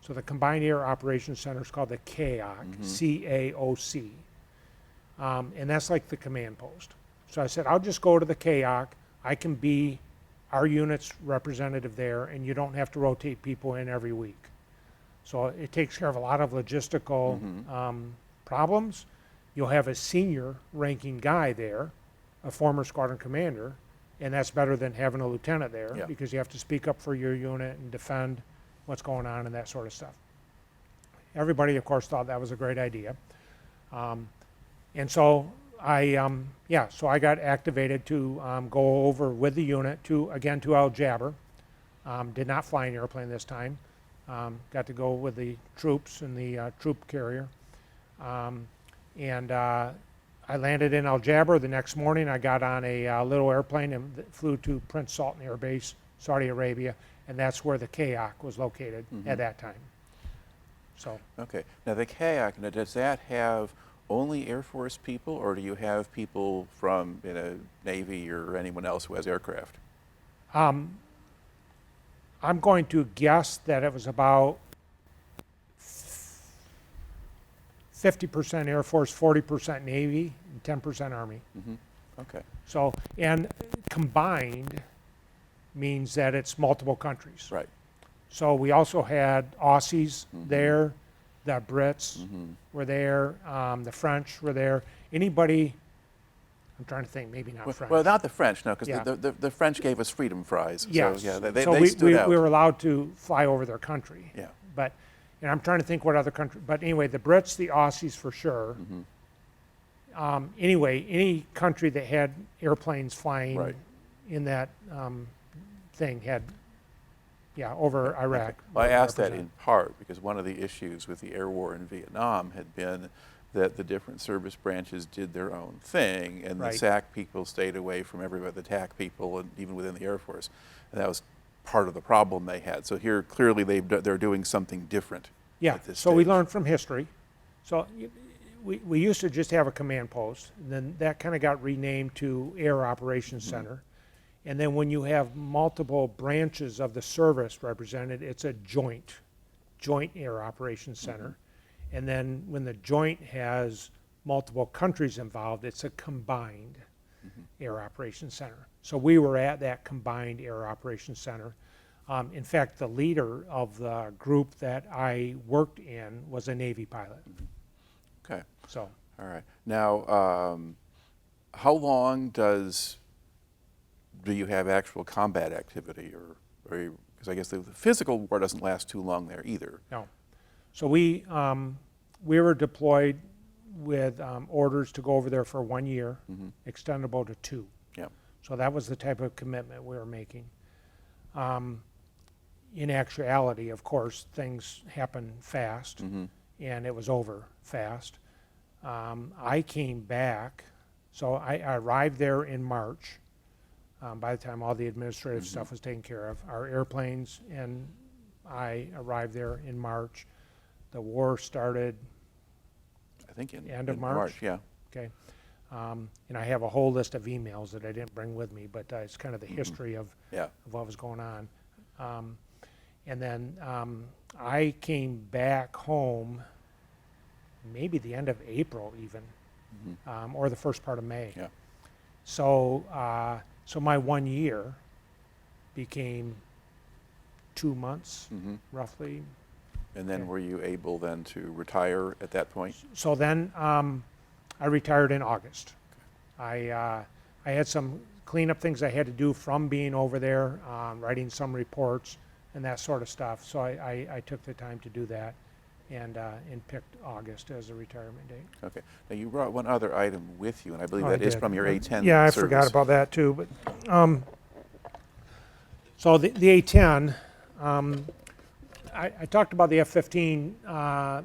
So the Combined Air Operations Center is called the CAOC, C-A-O-C. And that's like the command post. So I said, I'll just go to the CAOC. I can be our unit's representative there, and you don't have to rotate people in every week. So it takes care of a lot of logistical problems. You'll have a senior ranking guy there, a former squadron commander, and that's better than having a lieutenant there because you have to speak up for your unit and defend what's going on and that sort of stuff. Everybody, of course, thought that was a great idea. And so so I got activated to go over with the unit to Al Jaber. Did not fly an airplane this time. Got to go with the troops in the troop carrier. And I landed in Al Jaber. The next morning, I got on a little airplane and flew to Prince Sultan Air Base, Saudi Arabia, and that's where the kayak was located at that time. So. Okay. Now the kayak, now does that have only Air Force people, or do you have people from Navy or anyone else who has aircraft? I'm going to guess that it was about 50% Air Force, 40% Navy, and 10% Army. Okay. So, and combined means that it's multiple countries. Right. So we also had Aussies there, the Brits were there, the French were there. Anybody, I'm trying to think, maybe not French. Well, not the French, no, because Yeah. the French gave us freedom fries. Yes. So, yeah, they So stood out. we were allowed to fly over their country. Yeah. But, and I'm trying to think what other country, but anyway, the Brits, the Aussies for sure. Anyway, any country that had airplanes flying Right. in that thing had, over Iraq. Well, I asked that represented. in part because one of the issues with the air war in Vietnam had been that the different service branches did their own thing, and Right. the SAC people stayed away from everybody, the TAC people, and even within the Air Force. And that was part of the problem they had. So here, clearly, they're doing something different. Yeah, at this so we stage. learned from history. So we used to just have a command post, and then that kind of got renamed to Air Operations Center. And then when you have multiple branches of the service represented, it's a joint Air Operations Center. And then when the joint has multiple countries involved, it's a combined Air Operations Center. So we were at that combined Air Operations Center. In fact, the leader of the group that I worked in was a Navy pilot. Okay. So, All right. Now, how long do you have actual combat activity, or because I guess the physical war doesn't last too long there either. no. So we were deployed with orders to go over there for 1 year, extendable to 2. Yeah. So that was the type of commitment we were making. In actuality, of course, things happen fast, and it was over fast. I came back, so I arrived there in March. By the time all the administrative stuff was taken care of, our airplanes and I arrived there in March. The war started, I think in End of in March? Yeah. okay? And I have a whole list of emails that I didn't bring with me, but it's kind of the history of Yeah. what was going on. And then I came back home maybe the end of April even, or the first part of May. Yeah. So, so my 1 year became 2 months, roughly. And then Okay. were you able then to retire at that point? So then I retired in August. I had some cleanup things I had to do from being over there, writing some reports and that sort of stuff. So I took the time to do that and picked August as a retirement date. Okay. Now you brought one other item with you, and I believe Oh, I that is did. from your A-10 Yeah, I service. forgot about that too. But so the A-10, I talked about the F-15.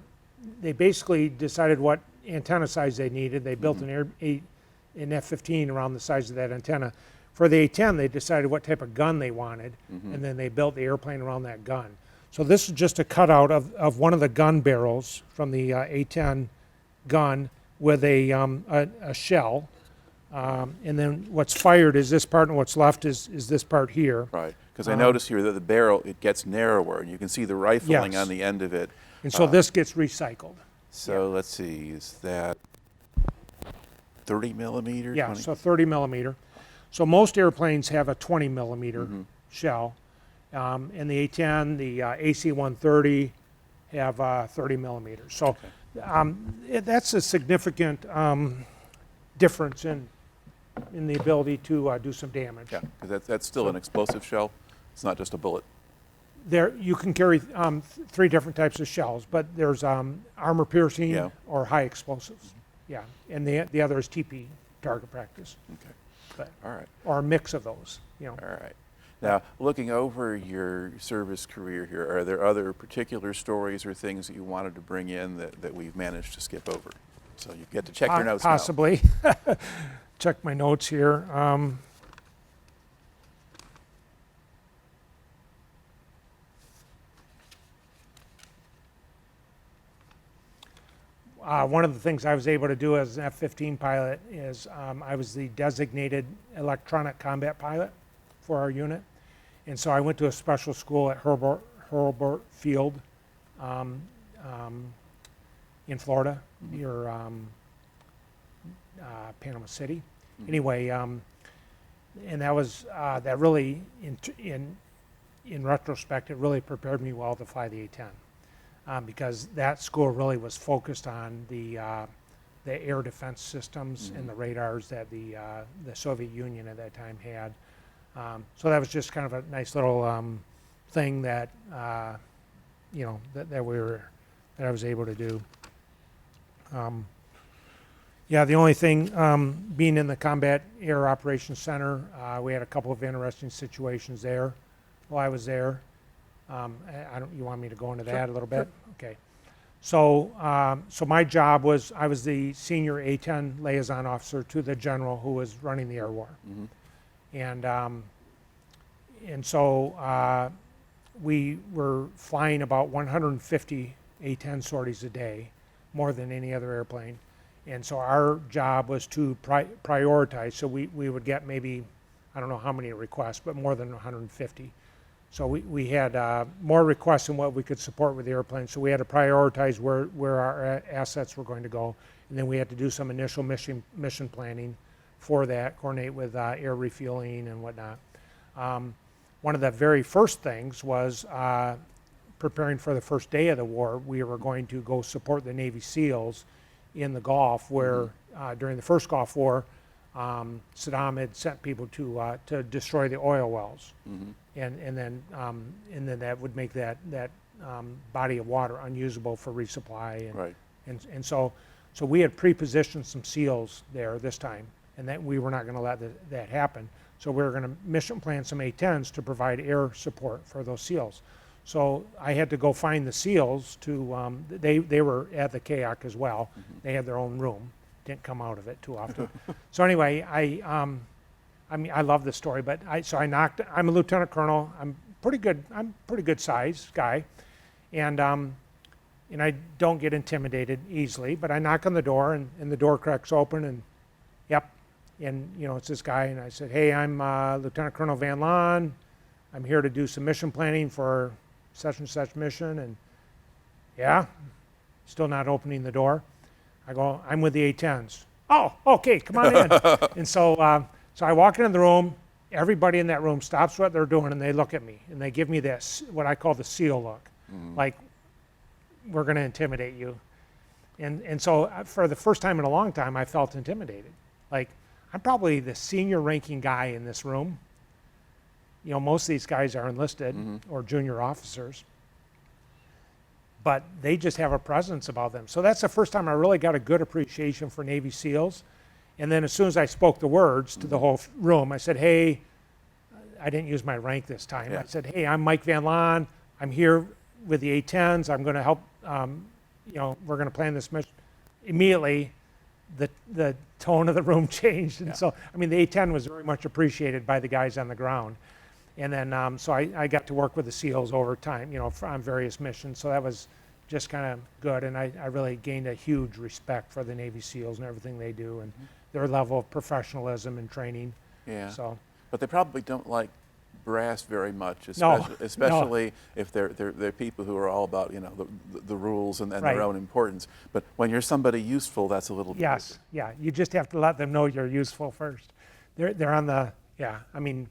They basically decided what antenna size they needed. They built an F-15 around the size of that antenna. For the A-10, they decided what type of gun they wanted, and then they built the airplane around that gun. So this is just a cutout of one of the gun barrels from the A-10 gun with a shell. And then what's fired is this part, and what's left is this part here. Right. Because I notice here that the barrel, it gets narrower, and you can see the rifling Yes. on the end of it. And so this gets recycled. So let's see, is that 30 millimeter? Yeah, 20? so 30 millimeter. So most airplanes have a 20 millimeter shell. And the A-10, the AC-130 have 30 millimeters. So that's a significant difference in the ability to do some damage. Yeah, because that's still an explosive shell. It's not just a bullet. There, you can carry 3 different types of shells, but there's armor piercing Yeah. or high explosives. Yeah, and the other is TP, target practice, Okay. but, All right. or a mix of those, you know. All right. Now, looking over your service career here, are there other particular stories or things that you wanted to bring in that we've managed to skip over? So you get to check your notes now. Possibly. Check my notes here. One of the things I was able to do as an F-15 pilot is I was the designated electronic combat pilot for our unit. And so I went to a special school at Hurlburt Field in Florida, near Panama City. Anyway, and that was, that really, in retrospect, it really prepared me well to fly the A-10. Because that school really was focused on the air defense systems and the radars that the Soviet Union at that time had. So that was just kind of a nice little thing that that I was able to do. Yeah, the only thing being in the Combat Air Operations Center, we had a couple of interesting situations there while I was there. You want me to go into that a little bit? Okay. So, so my job was, I was the senior A-10 liaison officer to the general who was running the air war. And so we were flying about 150 A-10 sorties a day, more than any other airplane. And so our job was to prioritize. So we would get maybe, I don't know how many requests, but more than 150. So we had more requests than what we could support with the airplane. So we had to prioritize where our assets were going to go. And then we had to do some initial mission planning for that, coordinate with air refueling and whatnot. One of the very first things was preparing for the first day of the war. We were going to go support the Navy SEALs in the Gulf, where during the first Gulf War, Saddam had sent people to destroy the oil wells. And then that would make that body of water unusable for resupply. And so we had pre-positioned some SEALs there this time, and that we were not going to let that happen. So we were going to mission plan some A-10s to provide air support for those SEALs. So I had to go find the SEALs to, they were at the KAC as well. They had their own room, didn't come out of it too often. So anyway, I mean, I love this story, but I'm a lieutenant colonel. I'm pretty good size guy. And I don't get intimidated easily, but I knock on the door and the door cracks open and yep. And it's this guy and I said, hey, I'm Lieutenant Colonel VanLaan. I'm here to do some mission planning for such and such mission. And yeah, still not opening the door. I go, I'm with the A-10s. Oh, okay, come on in. And so, so I walk into the room, everybody in that room stops what they're doing and they look at me and they give me this, what I call the SEAL look. Like, we're gonna intimidate you. And so for the first time in a long time, I felt intimidated. Like, I'm probably the senior ranking guy in this room. Most of these guys are enlisted or junior officers, but they just have a presence about them. So that's the first time I really got a good appreciation for Navy SEALs. And then as soon as I spoke the words to the whole room, I said, hey, I didn't use my rank this time. Yeah. I said, hey, I'm Mike VanLaan. I'm here with the A-10s. I'm going to help, we're going to plan this mission. Immediately, the tone of the room changed. And so, I mean, the A-10 was very much appreciated by the guys on the ground. And then, so I got to work with the SEALs over time, on various missions. So that was just kind of good. And I really gained a huge respect for the Navy SEALs and everything they do and their level of professionalism and training. Yeah. So, but they probably don't like brass very much, especially if they're people who are all about the rules and their own importance. But when you're somebody useful, that's a little bit different. Yeah. You just have to let them know you're useful first. They're on the I mean,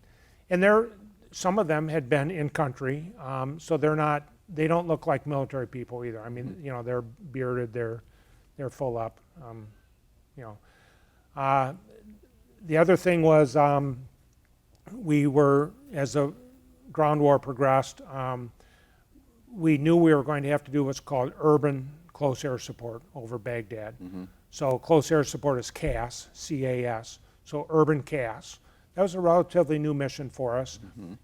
and some of them had been in country, so they don't look like military people either. I mean, they're bearded, they're full up, The other thing was we were, as the ground war progressed, we knew we were going to have to do what's called urban close air support over Baghdad. So close air support is CAS, C-A-S, so urban CAS. That was a relatively new mission for us.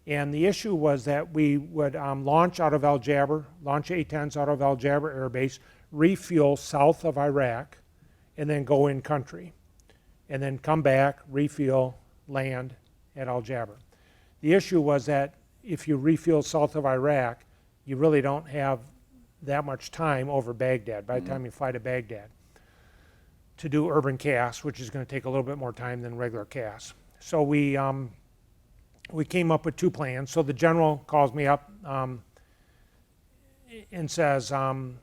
And the issue was that we would launch out of launch A-10s out of Al Jaber Air Base, refuel south of Iraq, and then go in country. And then come back, refuel, land at Al Jaber. The issue was that if you refuel south of Iraq, you really don't have that much time over Baghdad by the time you fly to Baghdad to do urban CAS, which is going to take a little bit more time than regular CAS. So we came up with two plans. So the general calls me up and says, I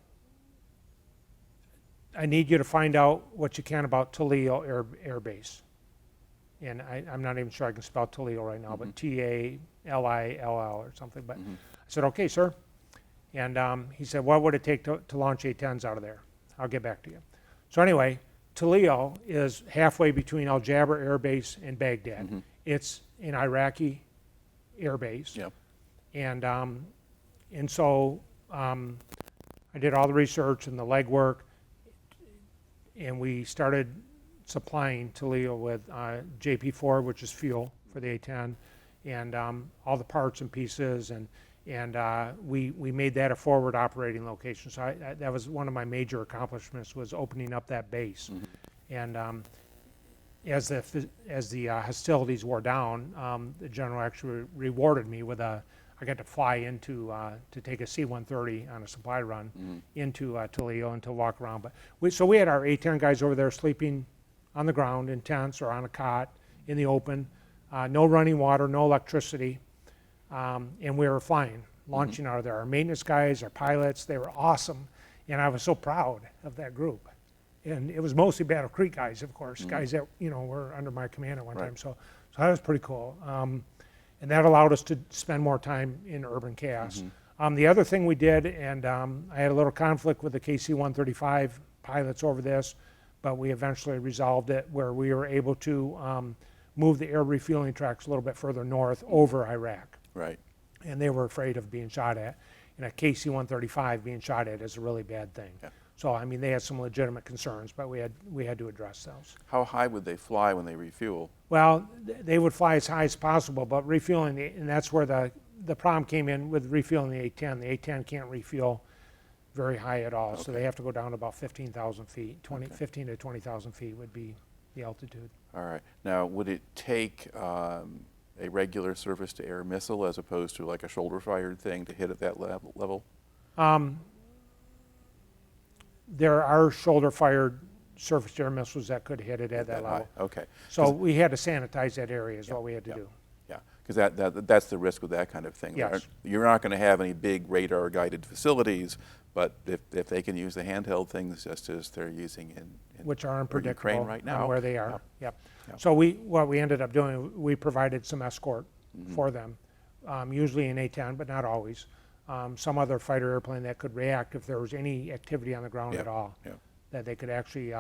need you to find out what you can about Toledo Air Base. And I'm not even sure I can spell Toledo right now, but T-A-L-I-L-L or something. But I said, okay, sir. And he said, what would it take to launch A-10s out of there? I'll get back to you. So anyway, Toledo is halfway between Al Jaber Air Base and Baghdad. It's an Iraqi air base. Yep. And so I did all the research and the legwork, and we started supplying Toledo with JP4, which is fuel for the A-10, and all the parts and pieces, and we made that a forward operating location. So that was one of my major accomplishments, was opening up that base. And as the hostilities wore down, the general actually rewarded me with I got to fly into to take a C-130 on a supply run into Toledo and to walk around. But so we had our A-10 guys over there sleeping on the ground in tents or on a cot in the open, no running water, no electricity. And we were flying, launching out of there. Our maintenance guys, our pilots, they were awesome. And I was so proud of that group. And it was mostly Battle Creek guys, of course, guys that, were under my command at one time. So that was pretty cool. And that allowed us to spend more time in urban CAS. The other thing we did, and I had a little conflict with the KC-135 pilots over this, but we eventually resolved it where we were able to move the air refueling tracks a little bit further north over Iraq. Right. And they were afraid of being shot at. And a KC-135 being shot at is a really bad thing. Yeah. So, I mean, they had some legitimate concerns, but we had to address those. How high would they fly when they refuel? Well, they would fly as high as possible, but refueling, and that's where the problem came in with refueling the A-10. The A-10 can't refuel very high at all, so they have to go down to about 15,000 feet. 15 to 20,000 feet would be the altitude. All right. Now, would it take a regular surface-to-air missile as opposed to like a shoulder-fired thing to hit at that level? There are shoulder-fired surface-to-air missiles that could hit it at that level. Okay. So we had to sanitize that area is what we had to do. Yeah, because that's the risk with that kind of thing. Yes. You're not going to have any big radar-guided facilities, but if they can use the handheld things just as they're using in which are unpredictable Ukraine right now, on where they are. Yep. So what we ended up doing, we provided some escort for them, usually in A-10, but not always. Some other fighter airplane that could react if there was any activity on the ground at all, that they could actually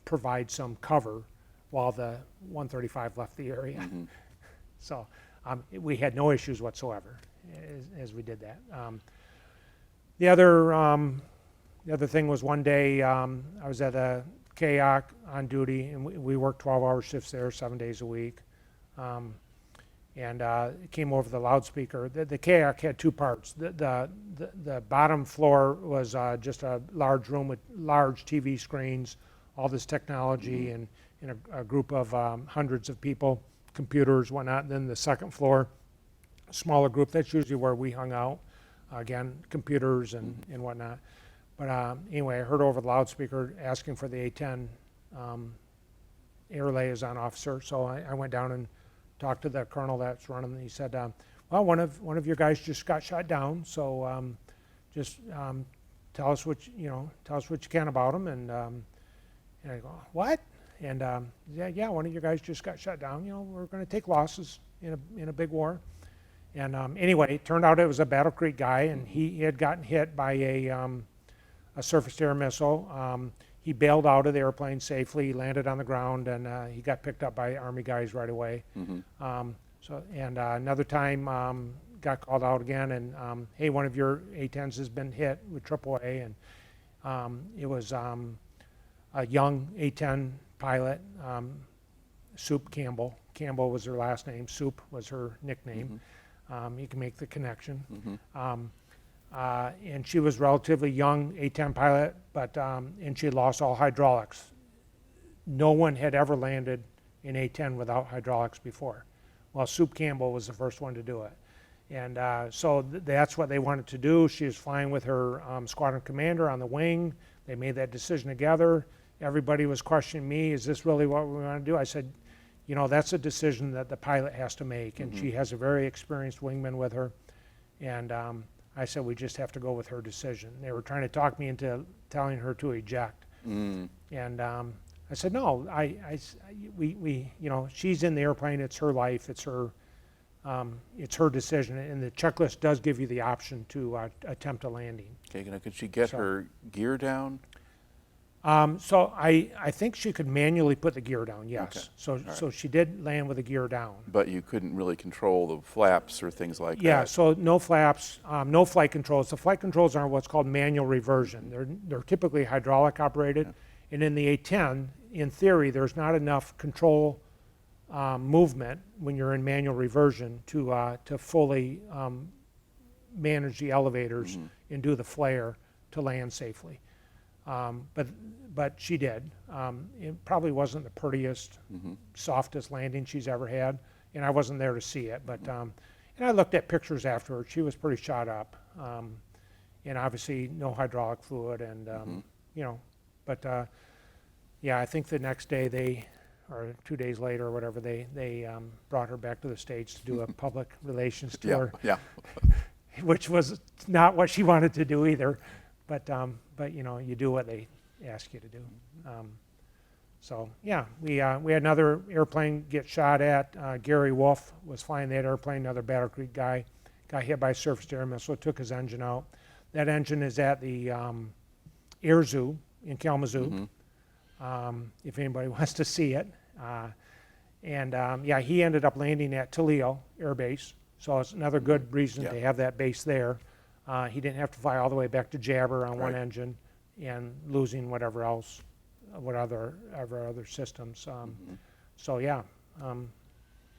provide some cover while the 135 left the area. So we had no issues whatsoever as we did that. The other thing was one day I was at a KAOC on duty, and we worked 12-hour shifts there 7 days a week. And it came over the loudspeaker. The KAOC had two parts. The bottom floor was just a large room with large TV screens, all this technology, and a group of hundreds of people, computers, whatnot. And then the second floor, a smaller group. That's usually where we hung out. Again, computers and whatnot. But anyway, I heard over the loudspeaker asking for the A-10 air liaison officer. So I went down and talked to the colonel that's running, and he said, well, one of your guys just got shot down, so just tell us what you can about him. And I go, what? And yeah, one of your guys just got shot down. We're going to take losses in a big war. And anyway, it turned out it was a Battle Creek guy, and he had gotten hit by a surface-to-air missile. He bailed out of the airplane safely. He landed on the ground, and he got picked up by Army guys right away. Another time, got called out again, and hey, one of your A-10s has been hit with AAA, and it was a young A-10 pilot, Soup Campbell. Campbell was her last name. Soup was her nickname. You can make the connection. And she was relatively young, A-10 pilot, but and she had lost all hydraulics. No one had ever landed in A-10 without hydraulics before. Well, Soup Campbell was the first one to do it. And so that's what they wanted to do. She was flying with her squadron commander on the wing. They made that decision together. Everybody was questioning me, is this really what we want to do? I said, you know, that's a decision that the pilot has to make. And she has a very experienced wingman with her. And I said, we just have to go with her decision. They were trying to talk me into telling her to eject. And I said, no, we, you know, she's in the airplane. It's her life. It's her decision. And the checklist does give you the option to attempt a landing. Okay, now could she get her gear down? So I think she could manually put the gear down, yes. Okay. So she did land with the gear down. But you couldn't really control the flaps or things like that? Yeah, so no flaps, no flight controls. The flight controls are what's called manual reversion. They're typically hydraulic operated. Yeah. And in the A-10, in theory, there's not enough control movement when you're in manual reversion to fully manage the elevators and do the flare to land safely. But she did. It probably wasn't the prettiest, softest landing she's ever had, and I wasn't there to see it. But and I looked at pictures afterwards. She was pretty shot up, and obviously no hydraulic fluid, and you know. But yeah, I think the next day or 2 days later or whatever, they brought her back to the States to do a public relations tour, which was not what she wanted to do either. But you know, you do what they ask you to do. So yeah, we had another airplane get shot at. Gary Wolf was flying that airplane, another Battle Creek guy, got hit by a surface air missile, took his engine out. That engine is at the Air Zoo in Kalamazoo, if anybody wants to see it. Yeah, he ended up landing at Toledo Air Base, so it's another good reason to have that base there. He didn't have to fly all the way back to Jabber on one engine and losing whatever else, other systems. So yeah, a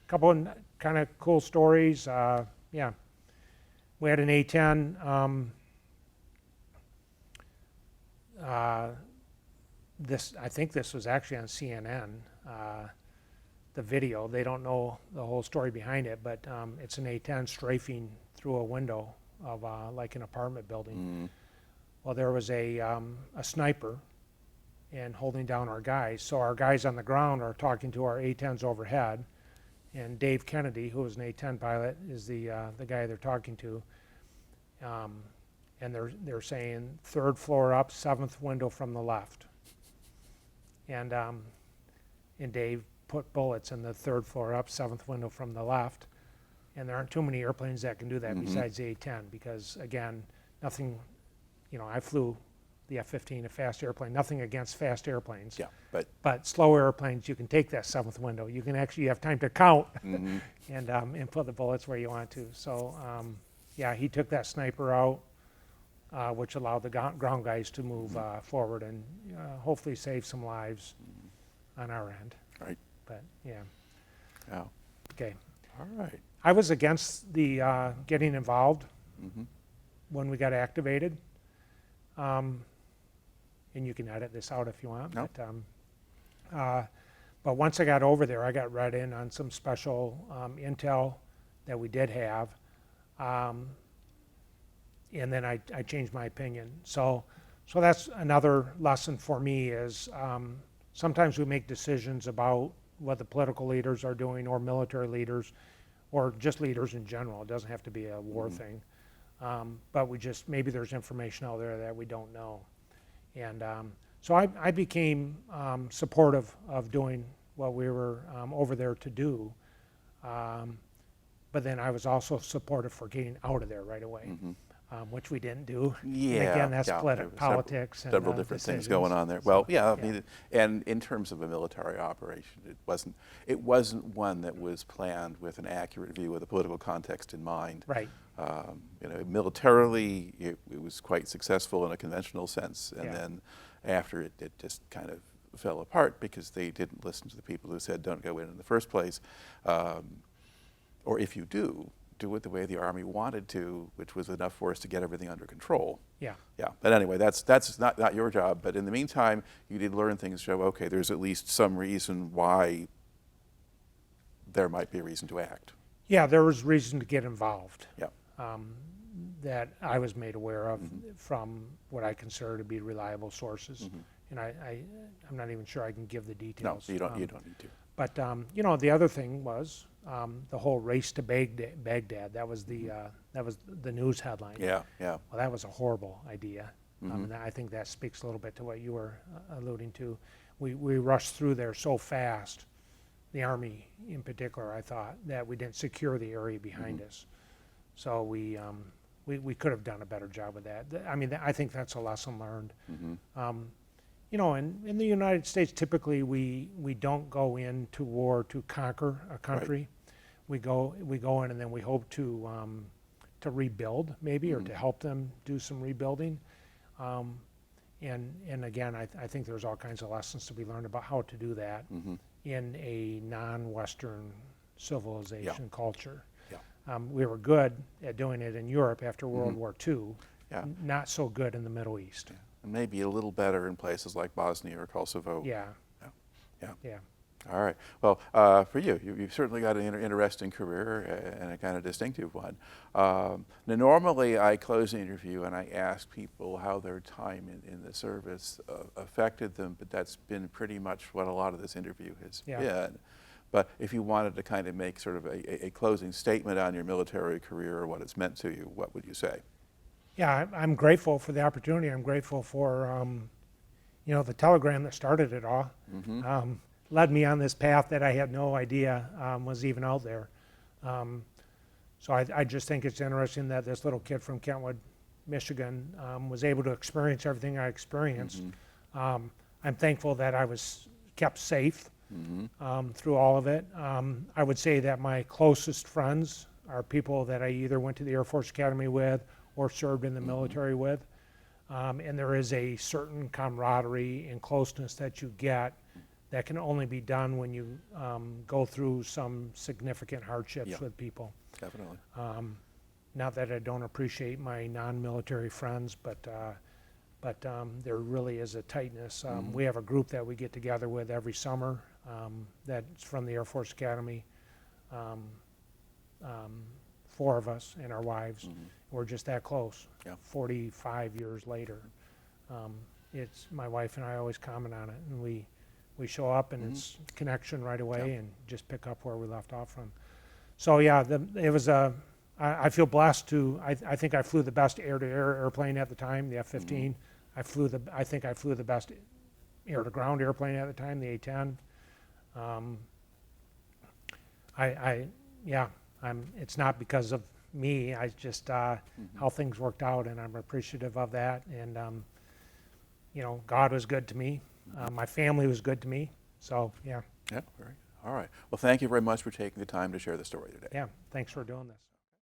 couple of kind of cool stories. Yeah, we had an A-10. I think this was actually on CNN. The video, they don't know the whole story behind it, but it's an A-10 strafing through a window of like an apartment building. Well, there was a sniper and holding down our guys. So our guys on the ground are talking to our A-10s overhead, and Dave Kennedy, who was an A-10 pilot, is the guy they're talking to. And they're saying 3rd floor up, 7th window from the left. And Dave put bullets in the 3rd floor up, 7th window from the left. And there aren't too many airplanes that can do that besides the A-10, because again, nothing, you know, I flew the F-15, a fast airplane, nothing against fast airplanes. Yeah, but slow airplanes, you can take that 7th window. You can actually have time to count and put the bullets where you want to. So yeah, he took that sniper out, which allowed the ground guys to move forward and hopefully save some lives on our end. Right. But yeah. Yeah. Okay. All right. I was against the getting involved when we got activated. And you can edit this out if you want. No. But once I got over there, I got read in on some special intel that we did have. And then I changed my opinion. So that's another lesson for me is sometimes we make decisions about what the political leaders are doing or military leaders or just leaders in general. It doesn't have to be a war thing. But we just, maybe there's information out there that we don't know. And so I became supportive of doing what we were over there to do. But then I was also supportive for getting out of there right away. Which we didn't do. Yeah. And again, that's politics. Several and, different decisions. things going on there. Well, yeah, I mean, and in terms of a military operation, it wasn't one that was planned with an accurate view of the political context in mind. Right. You know, militarily, it was quite successful in a conventional sense, and then after it just kind of fell apart because they didn't listen to the people who said don't go in the first place. Or if you do it the way the Army wanted to, which was enough force to get everything under control. Yeah. Yeah, but anyway, that's not your job. But in the meantime, you did learn things to show, okay, there's at least some reason why there might be a reason to act. Yeah, there was reason to get involved. Yeah. That I was made aware of from what I consider to be reliable sources. And I'm not even sure I can give the No, details. you don't need to. But, you know, the other thing was the whole race to Baghdad. That was the news headline. Yeah, yeah. Well, that was a horrible idea. And I think that speaks a little bit to what you were alluding to. We rushed through there so fast, the Army in particular, I thought, that we didn't secure the area behind us. So we could have done a better job with that. I mean, I think that's a lesson learned. You know, in the United States, typically we don't go into war to conquer a country. Right. We go in and then we hope to rebuild maybe, or to help them do some rebuilding. And again, I think there's all kinds of lessons to be learned about how to do that in a non-Western civilization culture. Yeah. We were good at doing it in Europe after World War II. Yeah. Not so good in the Middle East. Yeah. And maybe a little better in places like Bosnia or Kosovo. Yeah. Yeah. Yeah. All right. Well, for you've certainly got an interesting career and a kind of distinctive one. Now, normally I close the interview and I ask people how their time in the service affected them, but that's been pretty much what a lot of this interview has been. But if you wanted to kind of make sort of a closing statement on your military career or what it's meant to you, what would you say? Yeah, I'm grateful for the opportunity. I'm grateful for, you know, the telegram that started it all. Led me on this path that I had no idea was even out there. So I just think it's interesting that this little kid from Kentwood, Michigan, was able to experience everything I experienced. I'm thankful that I was kept safe through all of it. I would say that my closest friends are people that I either went to the Air Force Academy with or served in the military with. And there is a certain camaraderie and closeness that you get that can only be done when you go through some significant hardships with people. Definitely. Not that I don't appreciate my non-military friends, but there really is a tightness. We have a group that we get together with every summer that's from the Air Force Academy. 4 of us and our wives. We're just that close. 45 years later. It's my wife and I always comment on it, and we show up and it's connection right away and just pick up where we left off from. So yeah, it was I feel blessed to, I think I flew the best air-to-air airplane at the time, the F-15. I think I flew the best air-to-ground airplane at the time, the A-10. It's not because of me, I just, how things worked out, and I'm appreciative of that. And, you know, God was good to me. My family was good to me. So, yeah. Yeah, very good. All right. Well, thank you very much for taking the time to share the story today. Yeah, thanks for doing this.